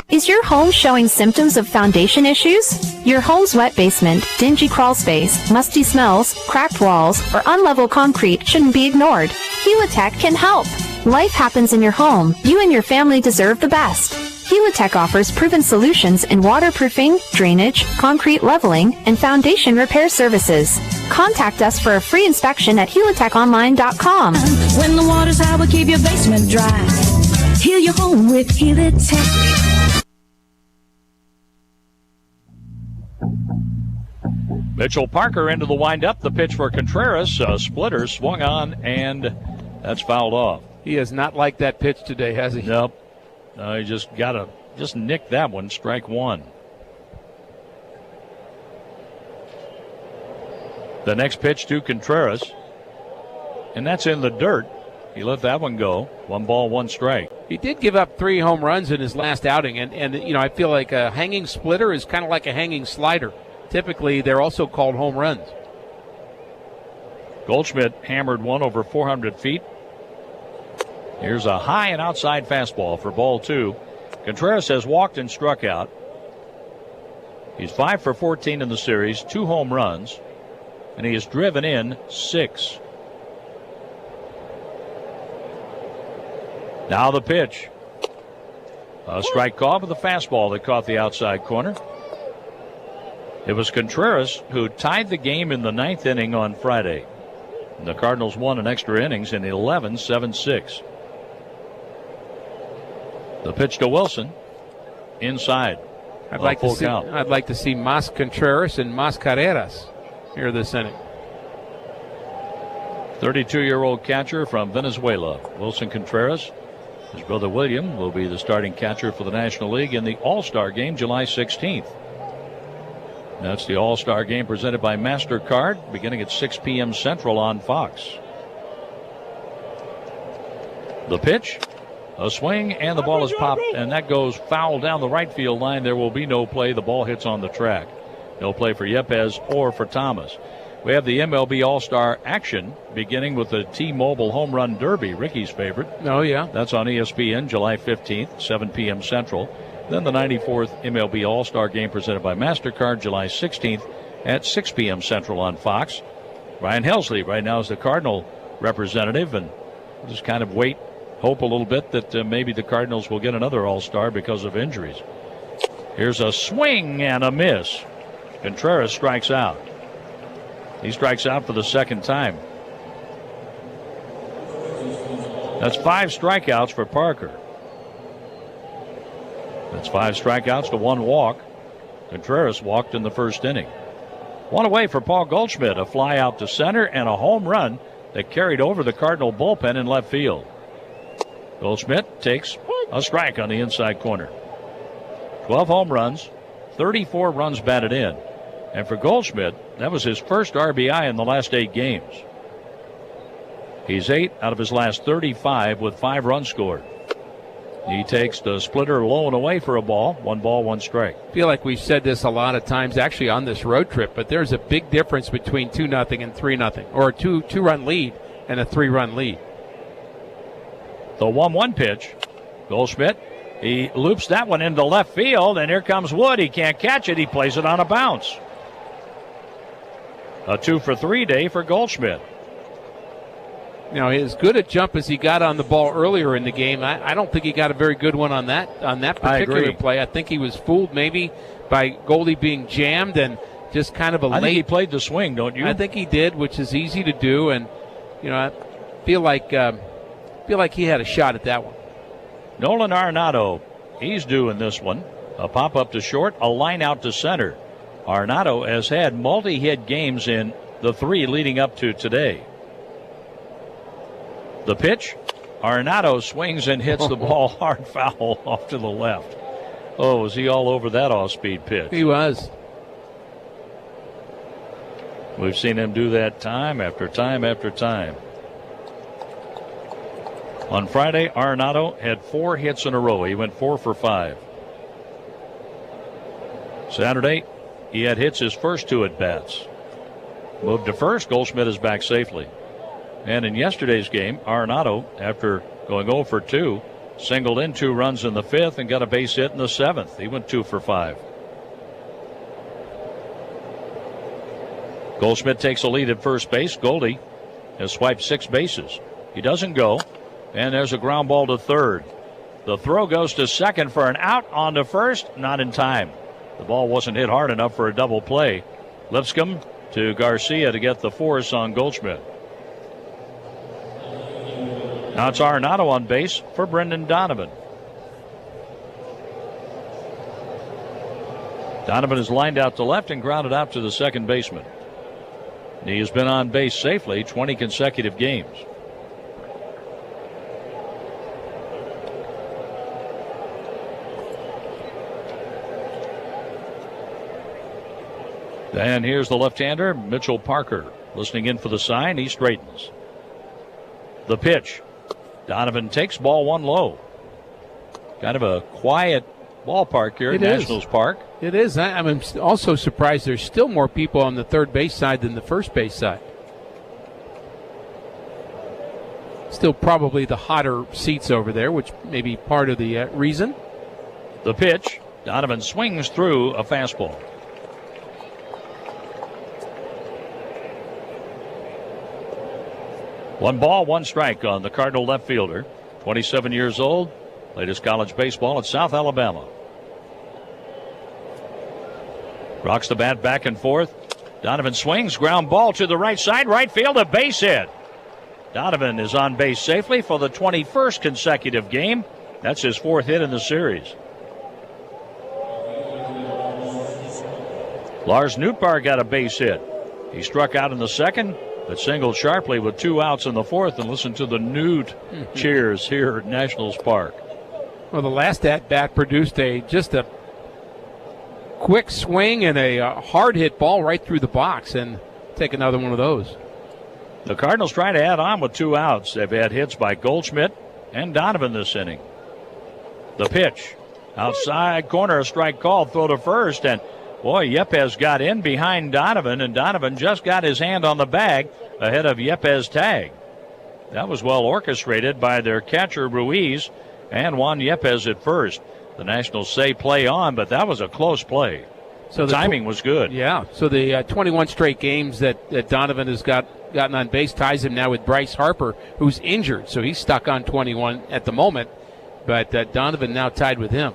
Is your home showing symptoms of foundation issues? Your home's wet basement, dingy crawl space, musty smells, cracked walls, or unlevel concrete shouldn't be ignored. Helitech can help. Life happens in your home. You and your family deserve the best. Helitech offers proven solutions in waterproofing, drainage, concrete leveling, and foundation repair services. Contact us for a free inspection at helitechonline.com. When the water's high, we'll keep your basement dry. Heal your home with Helitech. Mitchell Parker into the windup. The pitch for Contreras. A splitter swung on, and that's fouled off. He has not liked that pitch today, has he? Nope. He just nicked that one. Strike one. The next pitch to Contreras, and that's in the dirt. He let that one go. 1 ball, 1 strike. He did give up 3 home runs in his last outing, and you know, I feel like a hanging splitter is kind of like a hanging slider. Typically, they're also called home runs. Goldschmidt hammered one over 400 feet. Here's a high and outside fastball for ball 2. Contreras has walked and struck out. He's 5 for 14 in the series, 2 home runs, and he has driven in 6. Now the pitch. A strike call with a fastball that caught the outside corner. It was Contreras who tied the game in the 9th inning on Friday. And the Cardinals won in extra innings in 11-7-6. The pitch to Wilson. Inside. I'd like to see Mas Contreras and Mas Carreras here this inning. 32-year-old catcher from Venezuela, Wilson Contreras. His brother William will be the starting catcher for the National League in the All-Star game July 16th. That's the All-Star game presented by MasterCard, beginning at 6 p.m. Central on Fox. The pitch, a swing, and the ball is popped, and that goes foul down the right field line. There will be no play. The ball hits on the track. No play for Yepez or for Thomas. We have the MLB All-Star action beginning with the T-Mobile Home Run Derby, Ricky's favorite. Oh, yeah. That's on ESPN July 15th, 7 p.m. Central. Then the 94th MLB All-Star Game presented by MasterCard July 16th at 6 p.m. Central on Fox. Ryan Helsley right now is the Cardinal representative, and we'll just kind of hope a little bit that maybe the Cardinals will get another All-Star because of injuries. Here's a swing and a miss. Contreras strikes out. He strikes out for the second time. That's 5 strikeouts for Parker. That's 5 strikeouts to 1 walk. Contreras walked in the first inning. 1 away for Paul Goldschmidt. A fly out to center and a home run that carried over the Cardinal bullpen in left field. Goldschmidt takes a strike on the inside corner. 12 home runs, 34 runs batted in. And for Goldschmidt, that was his first RBI in the last 8 games. He's 8 out of his last 35 with 5 runs scored. He takes the splitter low and away for a ball. 1 ball, 1 strike. I feel like we've said this a lot of times actually on this road trip, but there's a big difference between 2-0 and 3-0, or a two-run lead and a 3-run lead. The 1-1 pitch. Goldschmidt, he loops that one into left field, and here comes Wood. He can't catch it. He plays it on a bounce. A 2-for-3 day for Goldschmidt. You know, as good a jump as he got on the ball earlier in the game, I don't think he got a very good one on that particular play. I think he was fooled maybe by Goldie being jammed and just kind of a late. I think he played the swing, don't you? I think he did, which is easy to do, and you know, I feel like he had a shot at that one. Nolan Arenado, he's doing this one. A pop up to short, a line out to center. Arenado has had multi-hit games in the 3 leading up to today. The pitch, Arenado swings and hits the ball hard foul off to the left. Oh, was he all over that off-speed pitch? He was. We've seen him do that time after time after time. On Friday, Arenado had 4 hits in a row. He went 4 for 5. Saturday, he had hits his first 2 at-bats. Moved to first, Goldschmidt is back safely. And in yesterday's game, Arenado, after going 0 for 2, singled in 2 runs in the 5th and got a base hit in the 7th. He went 2 for 5. Goldschmidt takes a lead at first base. Goldie has swiped 6 bases. He doesn't go, and there's a ground ball to third. The throw goes to second for an out. On to first, not in time. The ball wasn't hit hard enough for a double play. Lipscomb to Garcia to get the force on Goldschmidt. Now it's Arenado on base for Brendan Donovan. Donovan is lined out to left and grounded out to the second baseman. He has been on base safely 20 consecutive games. And here's the left-hander, Mitchell Parker, listening in for the sign. He straightens. The pitch. Donovan takes ball 1 low. Kind of a quiet ballpark here at Nationals Park. It is. I'm also surprised there's still more people on the third base side than the first base side. Still probably the hotter seats over there, which may be part of the reason. The pitch. Donovan swings through a fastball. One ball, 1 strike on the Cardinal left fielder. 27 years old. Played his college baseball at South Alabama. Rocks the bat back and forth. Donovan swings. Ground ball to the right side. Right field, a base hit. Donovan is on base safely for the 21st consecutive game. That's his 4th hit in the series. Lars Nootbaar got a base hit. He struck out in the 2nd. But singled sharply with 2 outs in the 4th, and listen to the Newt cheers here at Nationals Park. Well, the last at-bat produced just a quick swing and a hard hit ball right through the box, and take another one of those. The Cardinals try to add on with 2 outs. They've had hits by Goldschmidt and Donovan this inning. The pitch. Outside corner, a strike call, throw to first, and boy, Yepez got in behind Donovan, and Donovan just got his hand on the bag ahead of Yepez's tag. That was well orchestrated by their catcher, Ruiz, and Juan Yepez at first. The Nationals say play on, but that was a close play. So the timing was good. Yeah, so the 21 straight games that Donovan has gotten on base ties him now with Bryce Harper, who's injured. So he's stuck on 21 at the moment, but Donovan now tied with him.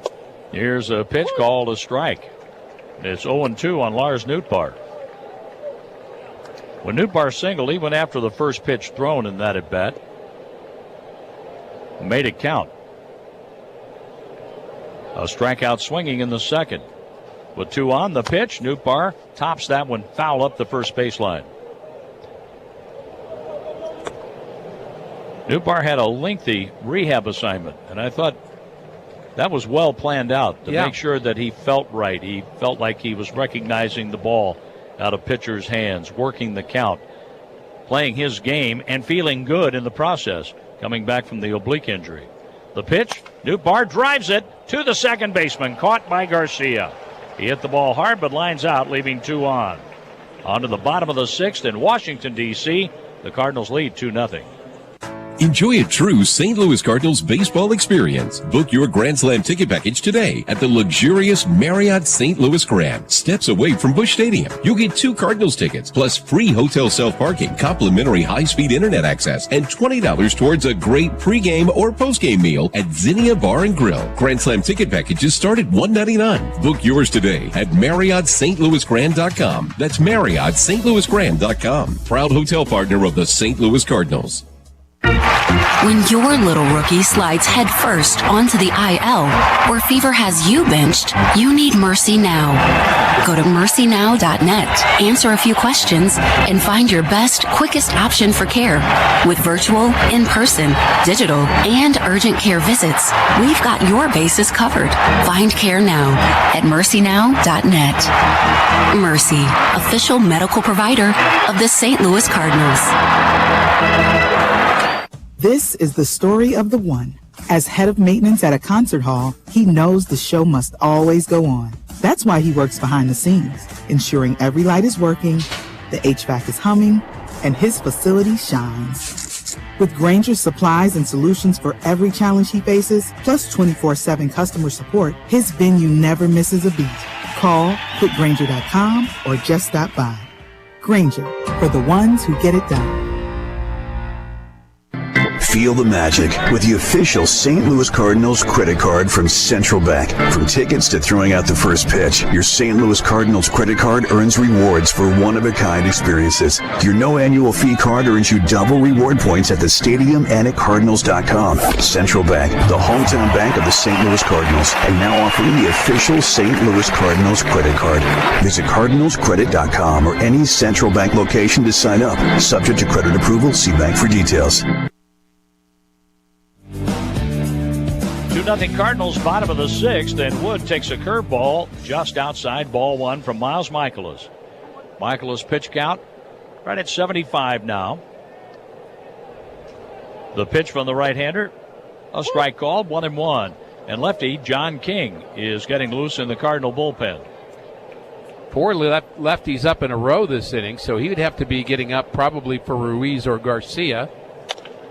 Here's a pitch called a strike. It's 0-2 on Lars Nootbaar. When Nootbaar singled, he went after the first pitch thrown in that at-bat. Made it count. A strikeout swinging in the 2nd. With 2 on the pitch, Nootbaar tops that one foul up the first baseline. Nootbaar had a lengthy rehab assignment, and I thought that was well planned out to make sure that he felt right. He felt like he was recognizing the ball out of pitcher's hands, working the count, playing his game, and feeling good in the process, coming back from the oblique injury. The pitch, Nootbaar drives it to the second baseman, caught by Garcia. He hit the ball hard but lines out, leaving 2 on. On to the bottom of the 6th in Washington, D.C. The Cardinals lead 2-0. Enjoy a true St. Louis Cardinals baseball experience. Book your Grand Slam ticket package today at the luxurious Marriott St. Louis Grand, steps away from Busch Stadium. You'll get 2 Cardinals tickets, plus free hotel self-parking, complimentary high-speed internet access, and $20 towards a great pregame or postgame meal at Zinnia Bar and Grill. Grand Slam ticket packages start at $199. Book yours today at MarriottStLouisGrand.com. That's MarriottStLouisGrand.com. Proud hotel partner of the St. Louis Cardinals. When your little rookie slides headfirst onto the IL, where fever has you benched, you need Mercy Now. Go to mercynow.net, answer a few questions, and find your best, quickest option for care. With virtual, in-person, digital, and urgent care visits, we've got your bases covered. Find care now at mercynow.net. Mercy, official medical provider of the St. Louis Cardinals. This is the story of the one. As head of maintenance at a concert hall, he knows the show must always go on. That's why he works behind the scenes, ensuring every light is working, the HVAC is humming, and his facility shines. With Grainger's supplies and solutions for every challenge he faces, plus 24/7 customer support, his venue never misses a beat. Call quickgrainger.com or just stop by. Grainger, for the ones who get it done. Feel the magic with the official St. Louis Cardinals credit card from Central Bank. From tickets to throwing out the first pitch, your St. Louis Cardinals credit card earns rewards for one-of-a-kind experiences. Your no annual fee card earns you double reward points at the stadium and at Cardinals.com. Central Bank, the hometown bank of the St. Louis Cardinals, and now offering the official St. Louis Cardinals credit card. Visit CardinalsCredit.com or any Central Bank location to sign up. Subject to credit approval, see bank for details. 2-0 Cardinals, bottom of the 6th, and Wood takes a curveball just outside ball 1 from Miles Michaelis. Michaelis pitch count right at 75 now. The pitch from the right-hander, a strike called, 1-1. And lefty John King is getting loose in the Cardinal bullpen. Four lefties up in a row this inning, so he would have to be getting up probably for Ruiz or Garcia.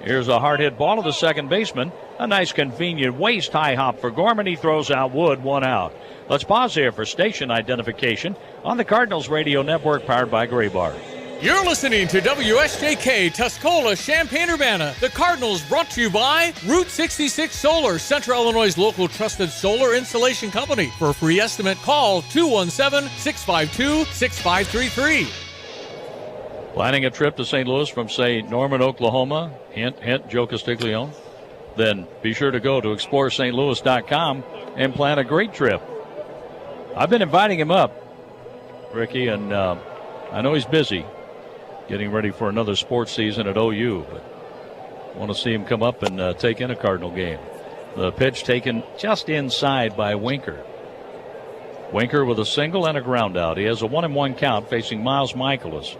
Here's a hard hit ball to the second baseman. A nice convenient waist high hop for Gorman. He throws out Wood, 1 out. Let's pause here for station identification on the Cardinals radio network powered by Graybar. You're listening to WSJK Tuscola, Champaign-Urbana. The Cardinals brought to you by Route 66 Solar, Central Illinois' local trusted solar installation company. For a free estimate, call 217-652-6533. Planning a trip to St. Louis from, say, Norman, Oklahoma? Hint, hint, Joe Castiglione. Then be sure to go to ExploreSt.Louis.com and plan a great trip. I've been inviting him up, Ricky, and I know he's busy getting ready for another sports season at OU, but I want to see him come up and take in a Cardinal game. The pitch taken just inside by Winker. Winker with a single and a ground out. He has a 1-1 count facing Miles Michaelis.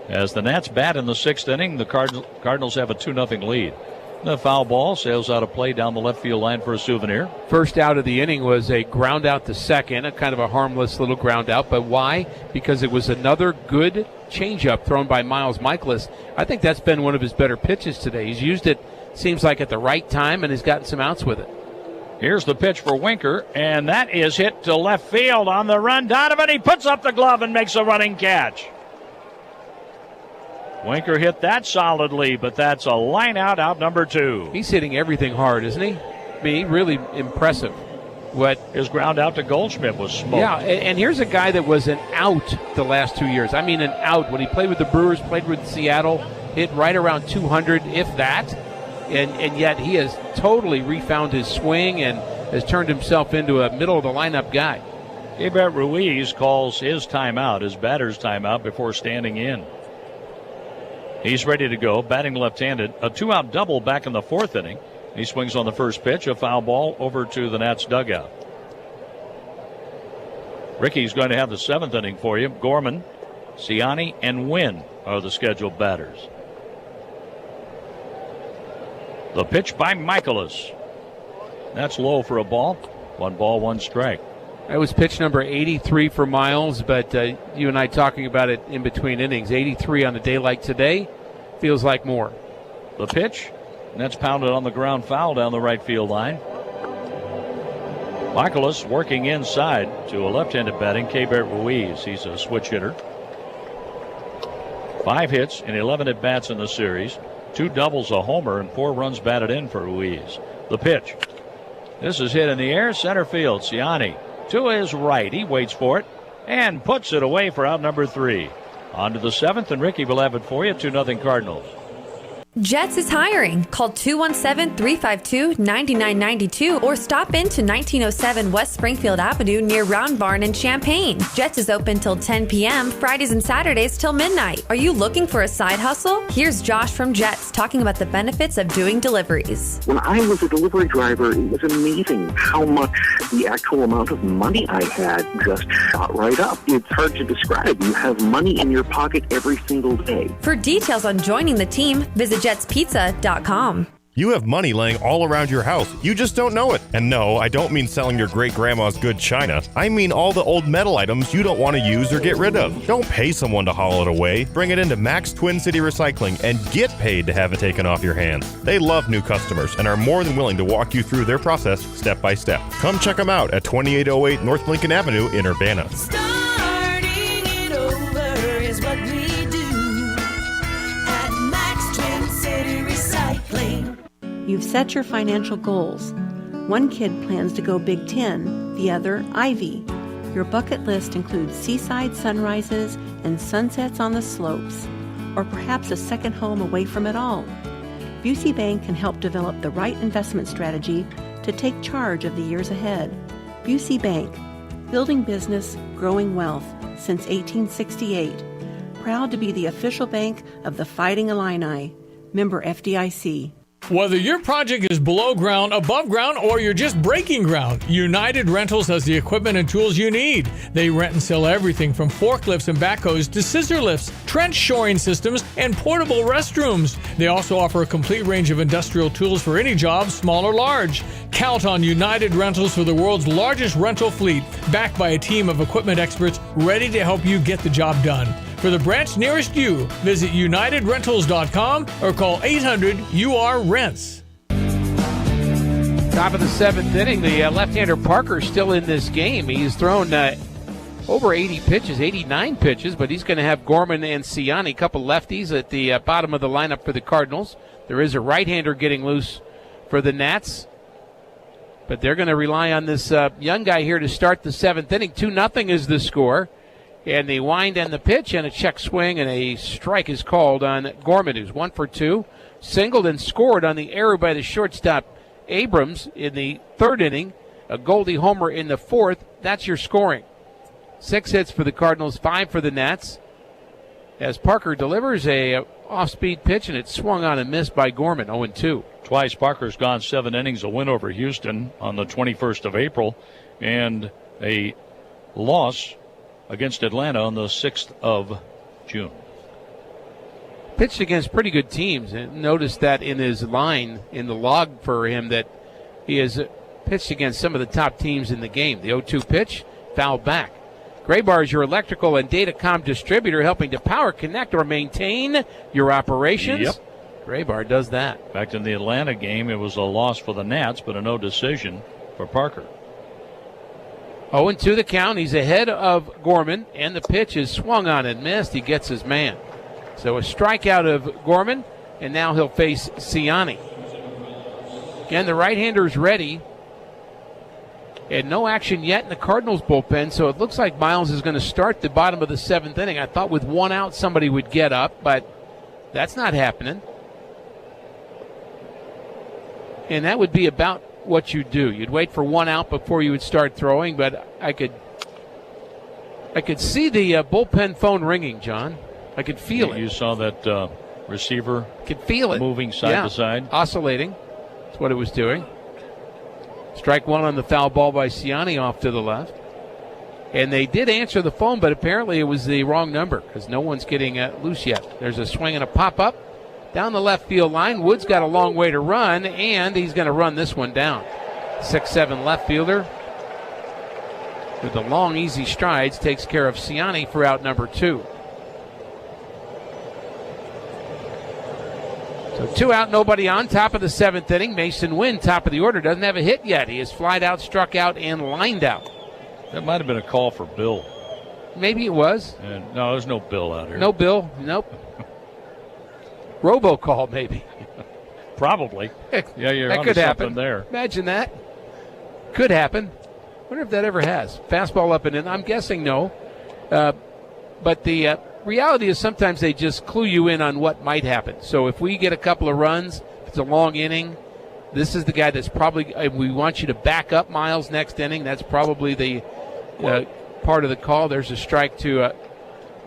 As the Nats bat in the 6th inning, the Cardinals have a 2-0 lead. The foul ball sails out of play down the left field line for a souvenir. First out of the inning was a ground out to second, a kind of a harmless little ground out. But why? Because it was another good changeup thrown by Miles Michaelis. I think that's been one of his better pitches today. He's used it, seems like, at the right time, and has gotten some outs with it. Here's the pitch for Winker, and that is hit to left field on the run. Donovan, he puts up the glove and makes a running catch. Winker hit that solidly, but that's a line out number 2. He's hitting everything hard, isn't he? I mean, really impressive. What his ground out to Goldschmidt was smoked. Yeah, and here's a guy that was an out the last 2 years. I mean, an out. When he played with the Brewers, played with Seattle, hit right around 200, if that. And yet he has totally refound his swing and has turned himself into a middle-of-the-lineup guy. Hebert Ruiz calls his timeout, his batter's timeout, before standing in. He's ready to go, batting left-handed. A 2-out double back in the 4th inning. He swings on the first pitch, a foul ball over to the Nats dugout. Ricky's going to have the 7th inning for you. Gorman, Ciani, and Wynn are the scheduled batters. The pitch by Michaelis. That's low for a ball. 1 ball, 1 strike. That was pitch number 83 for Miles, but you and I talking about it in between innings. 83 on a day like today feels like more. The pitch, and that's pounded on the ground foul down the right field line. Michaelis working inside to a left-handed batting Keibert Ruiz. He's a switch hitter. 5 hits and 11 at-bats in the series. 2 doubles, a homer, and 4 runs batted in for Ruiz. The pitch. This is hit in the air, center field. Ciani to his right. He waits for it and puts it away for out number 3. On to the 7th, and Ricky will have it for you. 2-0 Cardinals. Jets is hiring. Call 217-352-9992 or stop into 1907 West Springfield Avenue near Round Barn in Champaign. Jets is open till 10 p.m., Fridays and Saturdays till midnight. Are you looking for a side hustle? Here's Josh from Jets talking about the benefits of doing deliveries. When I was a delivery driver, it was amazing how much the actual amount of money I had just shot right up. It's hard to describe. You have money in your pocket every single day. For details on joining the team, visit jetspizza.com. You have money laying all around your house. You just don't know it. And no, I don't mean selling your great-grandma's good china. I mean all the old metal items you don't want to use or get rid of. Don't pay someone to haul it away. Bring it into Max Twin City Recycling and get paid to have it taken off your hands. They love new customers and are more than willing to walk you through their process step by step. Come check them out at 2808 North Lincoln Avenue in Urbana. Starting it over is what we do at Max Twin City Recycling. You've set your financial goals. One kid plans to go Big Ten, the other Ivy. Your bucket list includes seaside sunrises and sunsets on the slopes, or perhaps a second home away from it all. Busey Bank can help develop the right investment strategy to take charge of the years ahead. Busey Bank, building business, growing wealth since 1868. Proud to be the official bank of the Fighting Illini. Member FDIC. Whether your project is below ground, above ground, or you're just breaking ground, United Rentals has the equipment and tools you need. They rent and sell everything from forklifts and backhoes to scissor lifts, trench shoring systems, and portable restrooms. They also offer a complete range of industrial tools for any job, small or large. Count on United Rentals for the world's largest rental fleet, backed by a team of equipment experts ready to help you get the job done. For the branch nearest you, visit UnitedRentals.com or call 800-UR-RENTS. Top of the 7th inning, the left-hander Parker still in this game. He's thrown over 80 pitches, 89 pitches, but he's going to have Gorman and Ciani, a couple lefties at the bottom of the lineup for the Cardinals. There is a right-hander getting loose for the Nats, but they're going to rely on this young guy here to start the 7th inning. 2-0 is the score. And the wind and the pitch and a check swing, and a strike is called on Gorman, who's 1 for 2. Singled and scored on the error by the shortstop Abrams in the 3rd inning. A Goldie homer in the 4th. That's your scoring. 6 hits for the Cardinals, 5 for the Nats. As Parker delivers a off-speed pitch, and it's swung on and missed by Gorman, 0-2. Twice Parker's gone 7 innings, a win over Houston on the 21st of April, and a loss against Atlanta on the 6th of June. Pitched against pretty good teams. And notice that in his line, in the log for him, that he has pitched against some of the top teams in the game. The 0-2 pitch, fouled back. Graybar is your electrical and datacom distributor, helping to power, connect, or maintain your operations. Yep. Graybar does that. In fact, in the Atlanta game, it was a loss for the Nats, but a no decision for Parker. 0-2 the count. He's ahead of Gorman, and the pitch is swung on and missed. He gets his man. So a strikeout of Gorman, and now he'll face Ciani. Again, the right-hander's ready. And no action yet in the Cardinals bullpen, so it looks like Miles is going to start the bottom of the 7th inning. I thought with 1 out somebody would get up, but that's not happening. And that would be about what you do. You'd wait for 1 out before you would start throwing, but I could see the bullpen phone ringing, John. I could feel it. You saw that receiver could feel it moving side to side, oscillating. That's what it was doing. Strike 1 on the foul ball by Ciani off to the left. And they did answer the phone, but apparently it was the wrong number because no one's getting loose yet. There's a swing and a pop-up. down the left field line. Wood's got a long way to run, and he's going to run this one down. 6'7" left fielder with the long, easy strides takes care of Siani for out number 2. So 2 out, nobody on. Top of the 7th inning. Mason Wynn, top of the order, doesn't have a hit yet. He has flied out, struck out, and lined out. That might have been a call for Bill. Maybe it was. And no, there's no Bill out here. No Bill. Nope. Robocall, maybe. Probably. Yeah, you're that onto could happen something there. Imagine that. Could happen. Wonder if that ever has. Fastball up and in. I'm guessing no. But the reality is sometimes they just clue you in on what might happen. So if we get a couple of runs, if it's a long inning, this is the guy that's probably, we want you to back up Miles next inning. That's probably the part of the call. There's a strike to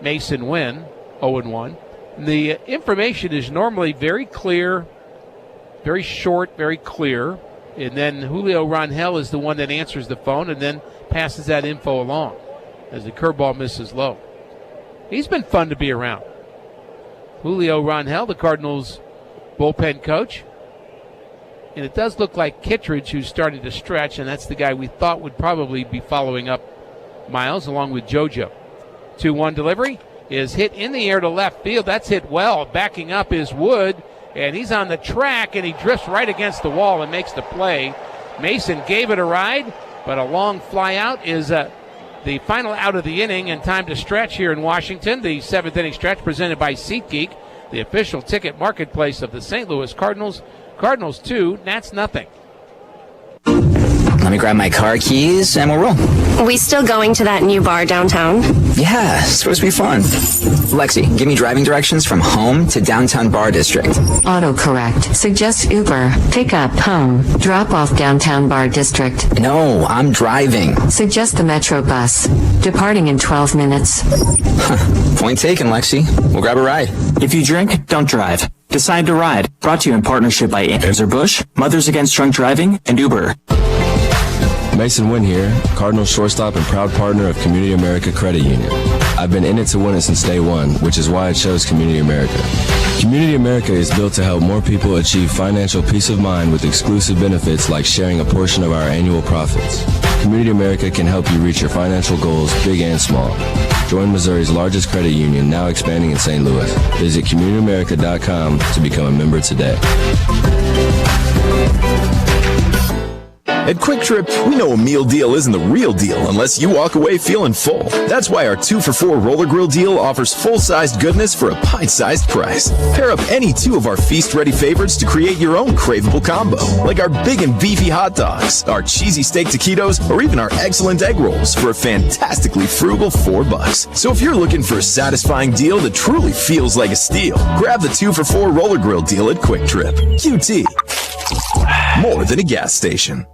Mason Wynn, 0-1. The information is normally very clear, very short, very clear. And then Julio Rangel is the one that answers the phone and then passes that info along as the curveball misses low. He's been fun to be around. Julio Rangel, the Cardinals bullpen coach. And it does look like Kittredge, who's starting to stretch, and that's the guy we thought would probably be following up Miles along with JoJo. 2-1 delivery is hit in the air to left field. That's hit well. Backing up is Wood. And he's on the track, and he drifts right against the wall and makes the play. Mason gave it a ride, but a long fly out is the final out of the inning, and time to stretch here in Washington. The 7th inning stretch presented by SeatGeek, the official ticket marketplace of the St. Louis Cardinals. Cardinals 2, Nats nothing. Let me grab my car keys and we'll roll. We still going to that new bar downtown? Yeah, it's supposed to be fun. Lexi, give me driving directions from home to downtown bar district. Autocorrect. Suggest Uber. Pick up home. Drop off downtown bar district. No, I'm driving. Suggest the Metro bus. Departing in 12 minutes. Point taken, Lexi. We'll grab a ride. If you drink, don't drive. Decide to ride. Brought to you in partnership by Anheuser-Busch, Mothers Against Drunk Driving, and Uber. Mason Wynn here, Cardinals shortstop and proud partner of Community America Credit Union. I've been in it to win it since day one, which is why I chose Community America. Community America is built to help more people achieve financial peace of mind with exclusive benefits like sharing a portion of our annual profits. Community America can help you reach your financial goals, big and small. Join Missouri's largest credit union, now expanding in St. Louis. Visit CommunityAmerica.com to become a member today. At Quick Trip, we know a meal deal isn't the real deal unless you walk away feeling full. That's why our 2-for-4 Roller Grill deal offers full-sized goodness for a pint-sized price. Pair up any 2 of our feast-ready favorites to create your own craveable combo, like our big and beefy hot dogs, our cheesy steak taquitos, or even our excellent egg rolls for a fantastically frugal $4. So if you're looking for a satisfying deal that truly feels like a steal, grab the 2-for-4 Roller Grill deal at Quick Trip. QT. More than a gas station.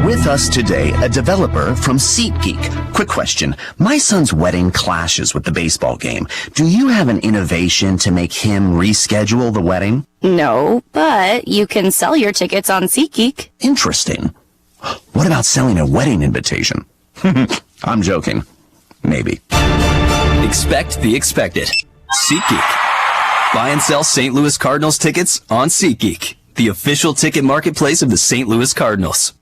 With us today, a developer from SeatGeek. Quick question. My son's wedding clashes with the baseball game. Do you have an innovation to make him reschedule the wedding? No, but you can sell your tickets on SeatGeek. Interesting. What about selling a wedding invitation? I'm joking. Maybe. Expect the expected. SeatGeek. Buy and sell St. Louis Cardinals tickets on SeatGeek, the official ticket marketplace of the St. Louis Cardinals.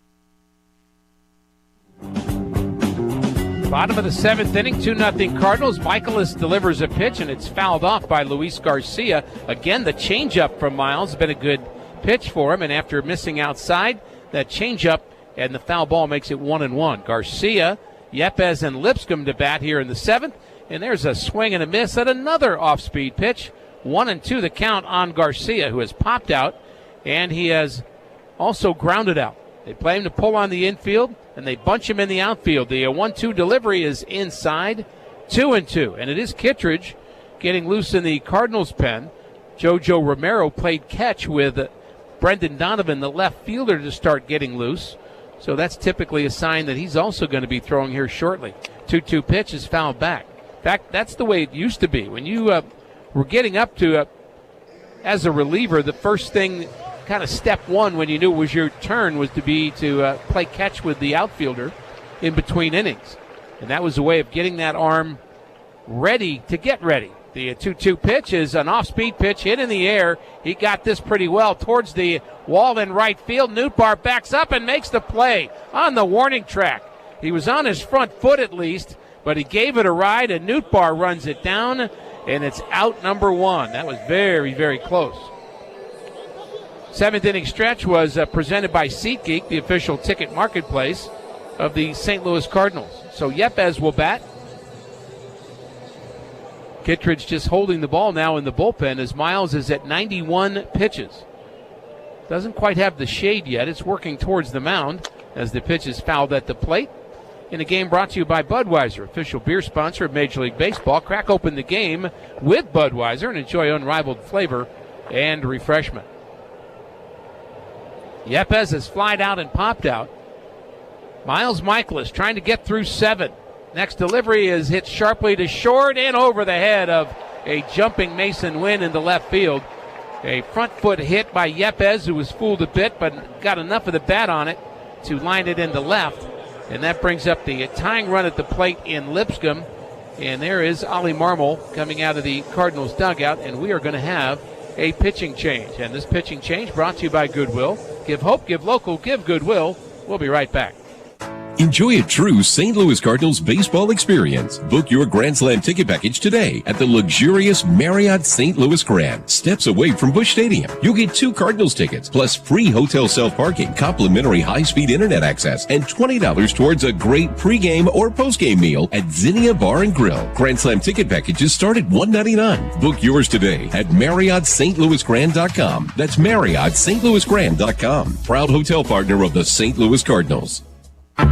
Bottom of the 7th inning, 2-0 Cardinals. Michaelis delivers a pitch, and it's fouled off by Luis Garcia. Again, the changeup from Miles has been a good pitch for him, and after missing outside, that changeup and the foul ball makes it 1-1. Garcia, Yepez, and Lipscomb to bat here in the 7th, and there's a swing and a miss at another off-speed pitch. 1-2 the count on Garcia, who has popped out, and he has also grounded out. They play him to pull on the infield, and they bunch him in the outfield. The 1-2 delivery is inside, 2-2. And it is Kittredge getting loose in the Cardinals' pen. JoJo Romero played catch with Brendan Donovan, the left fielder, to start getting loose. So that's typically a sign that he's also going to be throwing here shortly. 2-2 pitch is fouled back. In fact, that's the way it used to be. When you were getting up to, as a reliever, the first thing, kind of step one when you knew it was your turn, was to play catch with the outfielder in between innings. And that was a way of getting that arm ready to get ready. The 2-2 pitch is an off-speed pitch hit in the air. He got this pretty well towards the wall in right field. Nootbaar backs up and makes the play on the warning track. He was on his front foot at least, but he gave it a ride, and Nootbaar runs it down, and it's out number 1. That was very, very close. 7th inning stretch was presented by SeatGeek, the official ticket marketplace of the St. Louis Cardinals. So Yepez will bat. Kittredge just holding the ball now in the bullpen as Miles is at 91 pitches. Doesn't quite have the shade yet. It's working towards the mound as the pitch is fouled at the plate. In a game brought to you by Budweiser, official beer sponsor of Major League Baseball. Crack open the game with Budweiser and enjoy unrivaled flavor and refreshment. Yepez has flied out and popped out. Miles Michaelis trying to get through 7. Next delivery is hit sharply to short and over the head of a jumping Mason Wynn in the left field. A front foot hit by Yepez, who was fooled a bit but got enough of the bat on it to line it into left. And that brings up the tying run at the plate in Lipscomb. And there is Ollie Marmol coming out of the Cardinals dugout, and we are going to have a pitching change. And this pitching change brought to you by Goodwill. Give hope, give local, give Goodwill. We'll be right back. Enjoy a true St. Louis Cardinals baseball experience. Book your Grand Slam ticket package today at the luxurious Marriott St. Louis Grand, steps away from Busch Stadium. You'll get 2 Cardinals tickets, plus free hotel self-parking, complimentary high-speed internet access, and $20 towards a great pregame or postgame meal at Zinnia Bar and Grill. Grand Slam ticket packages start at $199. Book yours today at MarriottStLouisGrand.com. That's MarriottStLouisGrand.com. Proud hotel partner of the St. Louis Cardinals.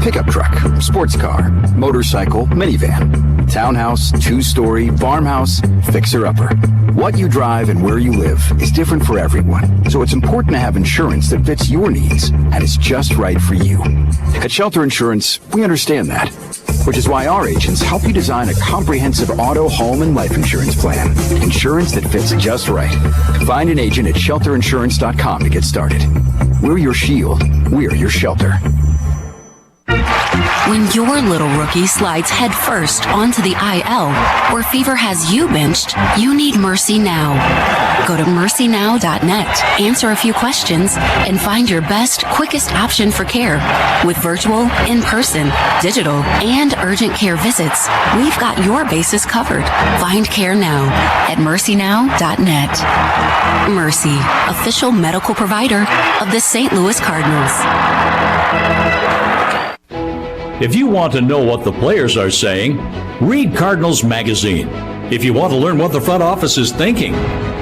Pickup truck, sports car, motorcycle, minivan, townhouse, 2-story, farmhouse, fixer-upper. What you drive and where you live is different for everyone, so it's important to have insurance that fits your needs and is just right for you. At Shelter Insurance, we understand that, which is why our agents help you design a comprehensive auto, home, and life insurance plan. Insurance that fits just right. Find an agent at shelterinsurance.com to get started. We're your shield. We're your shelter. When your little rookie slides headfirst onto the IL or fever has you benched, you need Mercy Now. Go to mercynow.net, answer a few questions, and find your best, quickest option for care. With virtual, in-person, digital, and urgent care visits, we've got your bases covered. Find care now at mercynow.net. Mercy, official medical provider of the St. Louis Cardinals. If you want to know what the players are saying, read Cardinals Magazine. If you want to learn what the front office is thinking,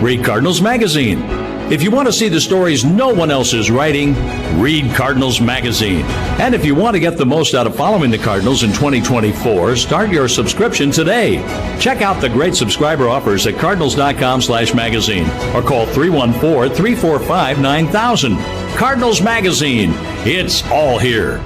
read Cardinals Magazine. If you want to see the stories no one else is writing, read Cardinals Magazine. And if you want to get the most out of following the Cardinals in 2024, start your subscription today. Check out the great subscriber offers at cardinals.com/magazine or call 314-345-9000. Cardinals Magazine. It's all here.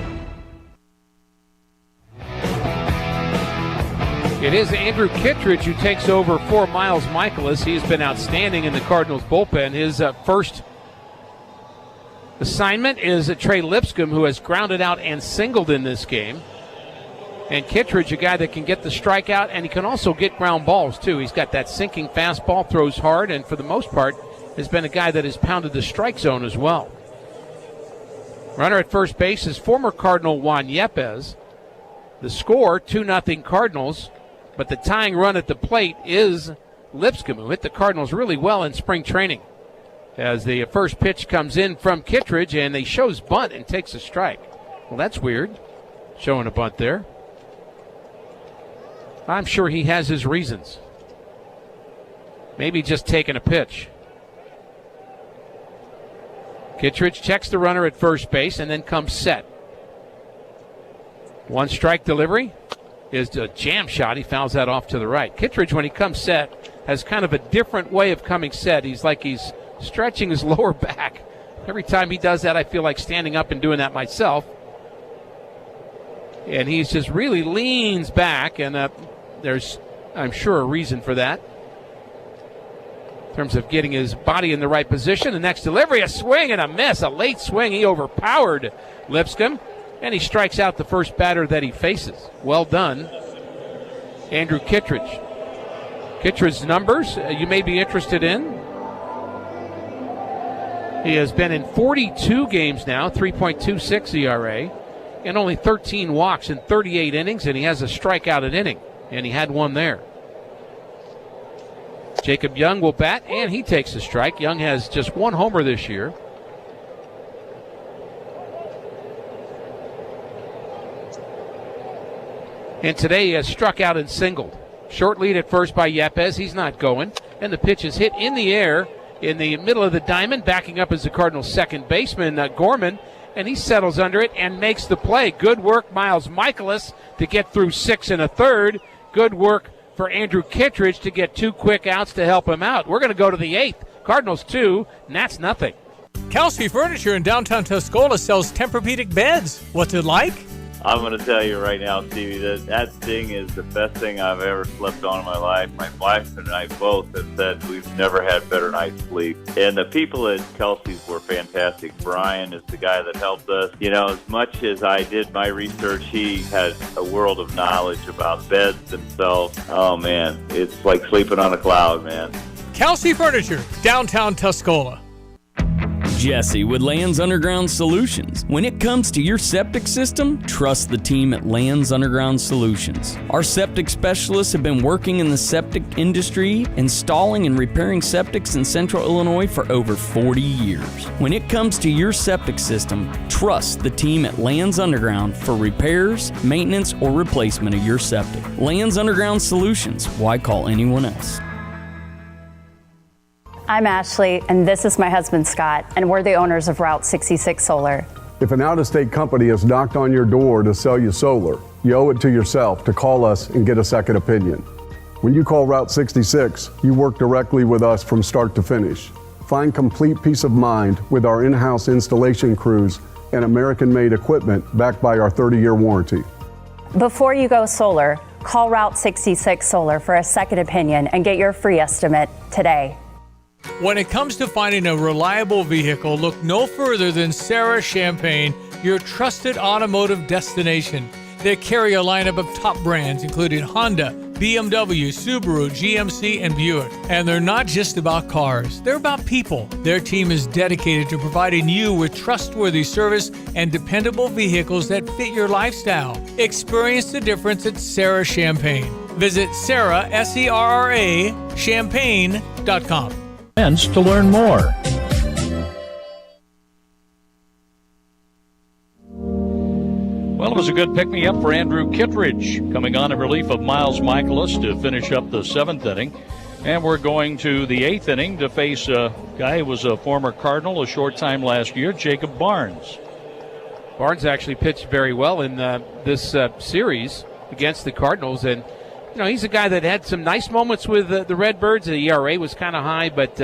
It is Andrew Kittredge who takes over for Miles Michaelis. He's been outstanding in the Cardinals bullpen. His first assignment is Trey Lipscomb, who has grounded out and singled in this game. And Kittredge, a guy that can get the strikeout, and he can also get ground balls, too. He's got that sinking fastball, throws hard, and for the most part has been a guy that has pounded the strike zone as well. Runner at first base is former Cardinal Juan Yepez. The score, 2-0 Cardinals. But the tying run at the plate is Lipscomb, who hit the Cardinals really well in spring training. As the first pitch comes in from Kittredge, and he shows bunt and takes a strike. Well, that's weird, showing a bunt there. I'm sure he has his reasons. Maybe just taking a pitch. Kittredge checks the runner at first base and then comes set. 1 strike delivery is a jam shot. He fouls that off to the right. Kittredge, when he comes set, has kind of a different way of coming set. He's like he's stretching his lower back. Every time he does that, I feel like standing up and doing that myself. And he's just really leans back, and there's, I'm sure, a reason for that. In terms of getting his body in the right position. The next delivery, a swing and a miss. A late swing. He overpowered Lipscomb. And he strikes out the first batter that he faces. Well done, Andrew Kittredge. Kittredge's numbers you may be interested in. He has been in 42 games now, 3.26 ERA, and only 13 walks in 38 innings, and he has a strikeout an inning, and he had one there. Jacob Young will bat, and he takes a strike. Young has just one homer this year. And today he has struck out and singled. Short lead at first by Yepez. He's not going. And the pitch is hit in the air in the middle of the diamond. Backing up is the Cardinals' second baseman, Gorman. And he settles under it and makes the play. Good work, Miles Michaelis, to get through 6 1/3. Good work for Andrew Kittredge to get 2 quick outs to help him out. We're going to go to the 8th. Cardinals 2, Nats nothing. Kelsey Furniture in downtown Tuscola sells Tempur-Pedic beds. What's it like? I'm going to tell you right now, Stevie, that thing is the best thing I've ever slept on in my life. My wife and I both have said we've never had better night's sleep. And the people at Kelsey's were fantastic. Brian is the guy that helped us. You know, as much as I did my research, he has a world of knowledge about beds themselves. Oh, man, it's like sleeping on a cloud, man. Kelsey Furniture, downtown Tuscola. Jesse with Lands Underground Solutions. When it comes to your septic system, trust the team at Lands Underground Solutions. Our septic specialists have been working in the septic industry, installing and repairing septics in Central Illinois for over 40 years. When it comes to your septic system, trust the team at Lands Underground for repairs, maintenance, or replacement of your septic. Lands Underground Solutions. Why call anyone else? I'm Ashley, and this is my husband, Scott, and we're the owners of Route 66 Solar. If an out-of-state company has knocked on your door to sell you solar, you owe it to yourself to call us and get a second opinion. When you call Route 66, you work directly with us from start to finish. Find complete peace of mind with our in-house installation crews and American-made equipment backed by our 30-year warranty. Before you go solar, call Route 66 Solar for a second opinion and get your free estimate today. When it comes to finding a reliable vehicle, look no further than Sarah Champagne, your trusted automotive destination. They carry a lineup of top brands including Honda, BMW, Subaru, GMC, and Buick. And they're not just about cars, they're about people. Their team is dedicated to providing you with trustworthy service and dependable vehicles that fit your lifestyle. Experience the difference at Sarah Champagne. Visit Sarah, S-E-R-R-A, champagne.com. To learn more. Well, it was a good pick-me-up for Andrew Kittredge, coming on in relief of Miles Michaelis to finish up the 7th inning. And we're going to the 8th inning to face a guy who was a former Cardinal a short time last year, Jacob Barnes. Barnes actually pitched very well in this series against the Cardinals, and you know, he's a guy that had some nice moments with the Redbirds. The ERA was kind of high, but,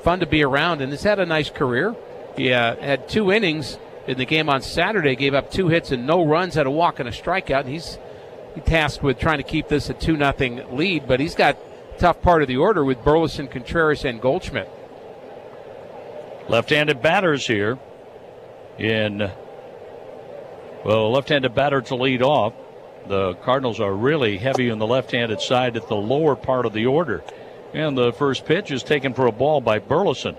fun to be around, and has had a nice career. He had 2 innings in the game on Saturday, gave up 2 hits and no runs, had a walk and a strikeout. He's tasked with trying to keep this a 2-0 lead, but he's got a tough part of the order with Burleson, Contreras, and Goldschmidt. Left-handed batters here left-handed batter to lead off. The Cardinals are really heavy on the left-handed side at the lower part of the order. And the first pitch is taken for a ball by Burleson.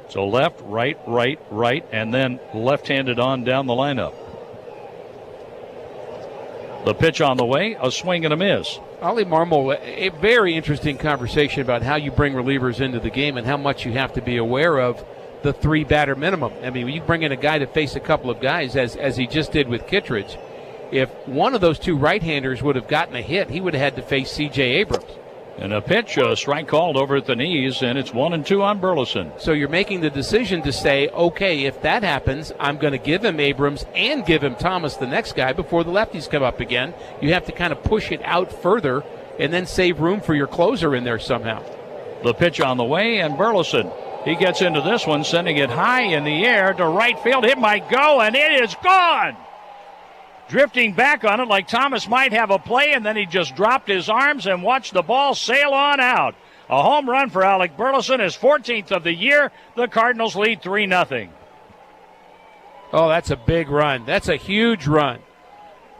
So left, right, right, right, and then left-handed on down the lineup. The pitch on the way, a swing and a miss. Ollie Marmol, a very interesting conversation about how you bring relievers into the game and how much you have to be aware of the 3-batter minimum. I mean, when you bring in a guy to face a couple of guys, as he just did with Kittredge, if one of those 2 right-handers would have gotten a hit, he would have had to face C.J. Abrams. And a pitch, a strike called over at the knees, and it's 1-2 on Burleson. So you're making the decision to say, okay, if that happens, I'm going to give him Abrams and give him Thomas, the next guy, before the lefties come up again. You have to kind of push it out further and then save room for your closer in there somehow. The pitch on the way, and Burleson, he gets into this one, sending it high in the air to right field. It might go, and it is gone! Drifting back on it like Thomas might have a play, and then he just dropped his arms and watched the ball sail on out. A home run for Alec Burleson, his 14th of the year. The Cardinals lead 3-0. Oh, that's a big run. That's a huge run.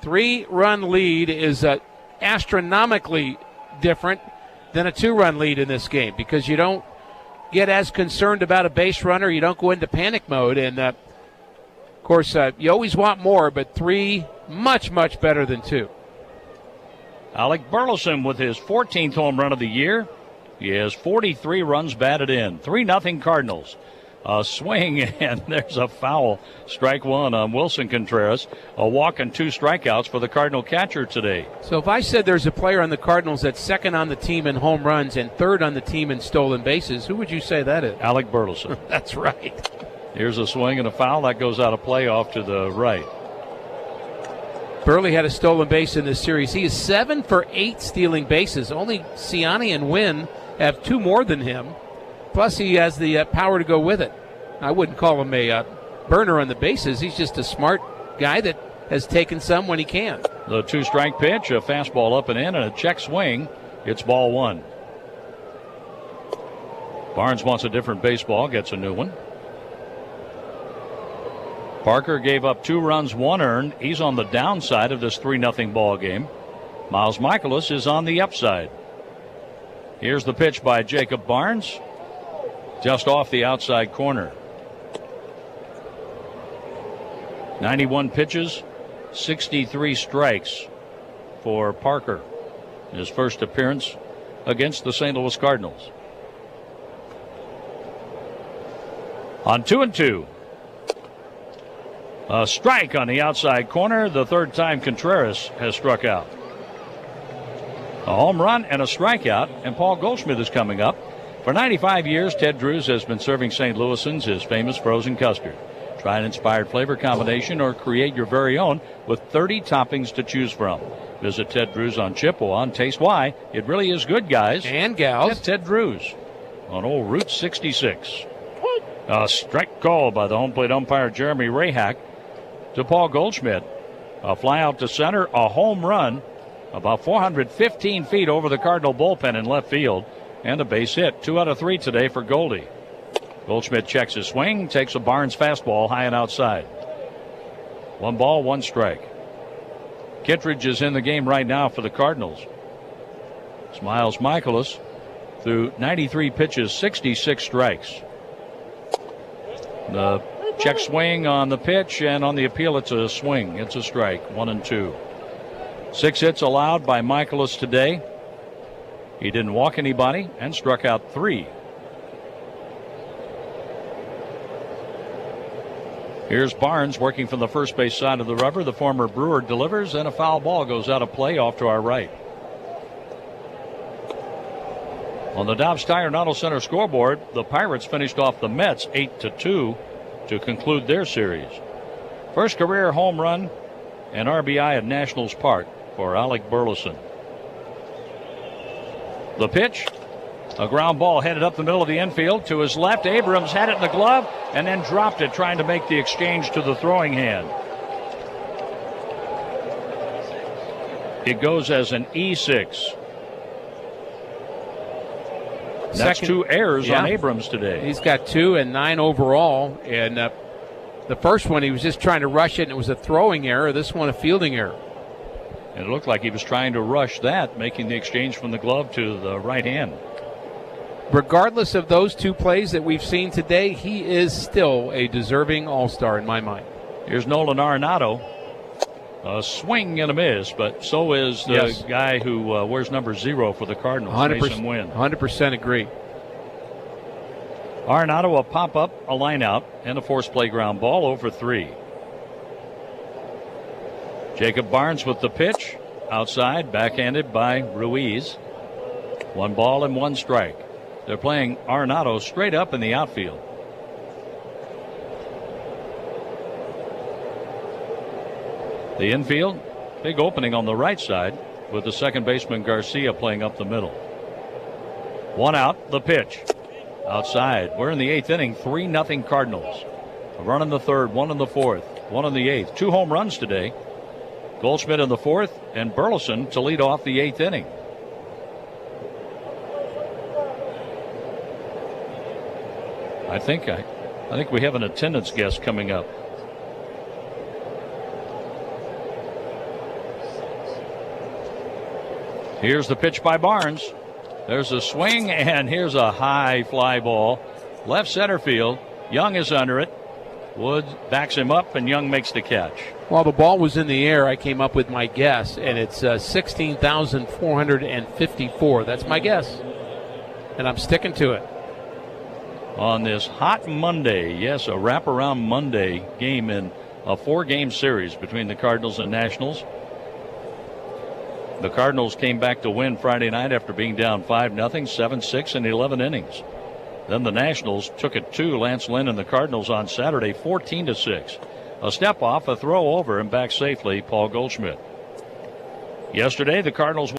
3-run lead is astronomically different than a 2-run lead in this game because you don't get as concerned about a base runner. You don't go into panic mode. And, of course, you always want more, but 3 much, much better than 2. Alec Burleson with his 14th home run of the year. He has 43 runs batted in. 3-0 Cardinals. A swing, and there's a foul. Strike 1 on Wilson Contreras. A walk and 2 strikeouts for the Cardinal catcher today. So if I said there's a player on the Cardinals that's second on the team in home runs and third on the team in stolen bases, who would you say that is? Alec Burleson. That's right. Here's a swing and a foul. That goes out of play off to the right. Burley had a stolen base in this series. He is 7 for 8 stealing bases. Only Ciani and Wynn have 2 more than him. Plus, he has the power to go with it. I wouldn't call him a burner on the bases. He's just a smart guy that has taken some when he can. The 2-strike pitch, a fastball up and in, and a check swing. It's ball 1. Barnes wants a different baseball, gets a new one. Parker gave up 2 runs, 1 earned. He's on the downside of this 3-0 ball game. Miles Michaelis is on the upside. Here's the pitch by Jacob Barnes. Just off the outside corner. 91 pitches, 63 strikes for Parker. His first appearance against the St. Louis Cardinals. On 2-2. A strike on the outside corner. The third time Contreras has struck out. A home run and a strikeout, and Paul Goldschmidt is coming up. For 95 years, Ted Drewes has been serving St. Louisans his famous frozen custard. Try an inspired flavor combination or create your very own with 30 toppings to choose from. Visit Ted Drewes on Chippewa and taste why it really is good, guys. And gals. Get Ted Drewes on old Route 66. A strike call by the home plate umpire Jeremy Rayhack to Paul Goldschmidt. A fly out to center, a home run about 415 feet over the Cardinal bullpen in left field. And a base hit. 2 out of 3 today for Goldie. Goldschmidt checks his swing, takes a Barnes fastball high and outside. 1 ball, 1 strike. Kittredge is in the game right now for the Cardinals. It's Miles Michaelis through 93 pitches, 66 strikes. The check swing on the pitch, and on the appeal it's a swing. It's a strike, 1-2. 6 hits allowed by Michaelis today. He didn't walk anybody and struck out 3. Here's Barnes working from the first base side of the rubber. The former Brewer delivers, and a foul ball goes out of play off to our right. On the Dobbs Tire and Auto Center scoreboard, the Pirates finished off the Mets 8-2 to conclude their series. First career home run and RBI at Nationals Park for Alec Burleson. The pitch, a ground ball headed up the middle of the infield to his left. Abrams had it in the glove and then dropped it, trying to make the exchange to the throwing hand. It goes as an E6. That's 2 errors on Abrams today. He's got 2 and 9 overall. And the first one, he was just trying to rush it, and it was a throwing error. This one, a fielding error. And it looked like he was trying to rush that, making the exchange from the glove to the right hand. Regardless of those 2 plays that we've seen today, he is still a deserving All-Star in my mind. Here's Nolan Arenado. A swing and a miss, but so is the guy who wears number 0 for the Cardinals, 100%, Mason Wynn. 100% agree. Arenado, a pop-up, a line-out, and a forced play ground ball over 3. Jacob Barnes with the pitch. Outside, backhanded by Ruiz. 1 ball and 1 strike. They're playing Arenado straight up in the outfield. The infield, big opening on the right side with the second baseman Garcia playing up the middle. 1 out, the pitch. Outside. We're in the 8th inning, 3-0 Cardinals. A run in the 3rd, 1 in the 4th, 1 in the 8th. 2 home runs today. Goldschmidt in the 4th and Burleson to lead off the 8th inning. I think we have an attendance guest coming up. Here's the pitch by Barnes. There's a swing, and here's a high fly ball. Left center field. Young is under it. Woods backs him up, and Young makes the catch. While the ball was in the air, I came up with my guess, and it's 16,454. That's my guess, and I'm sticking to it. On this hot Monday, yes, a wraparound Monday game in a 4-game series between the Cardinals and Nationals. The Cardinals came back to win Friday night after being down 5-0, 7-6 in 11 innings. Then the Nationals took it to Lance Lynn and the Cardinals on Saturday, 14-6. A step off, a throw over, and back safely, Paul Goldschmidt. Yesterday, the Cardinals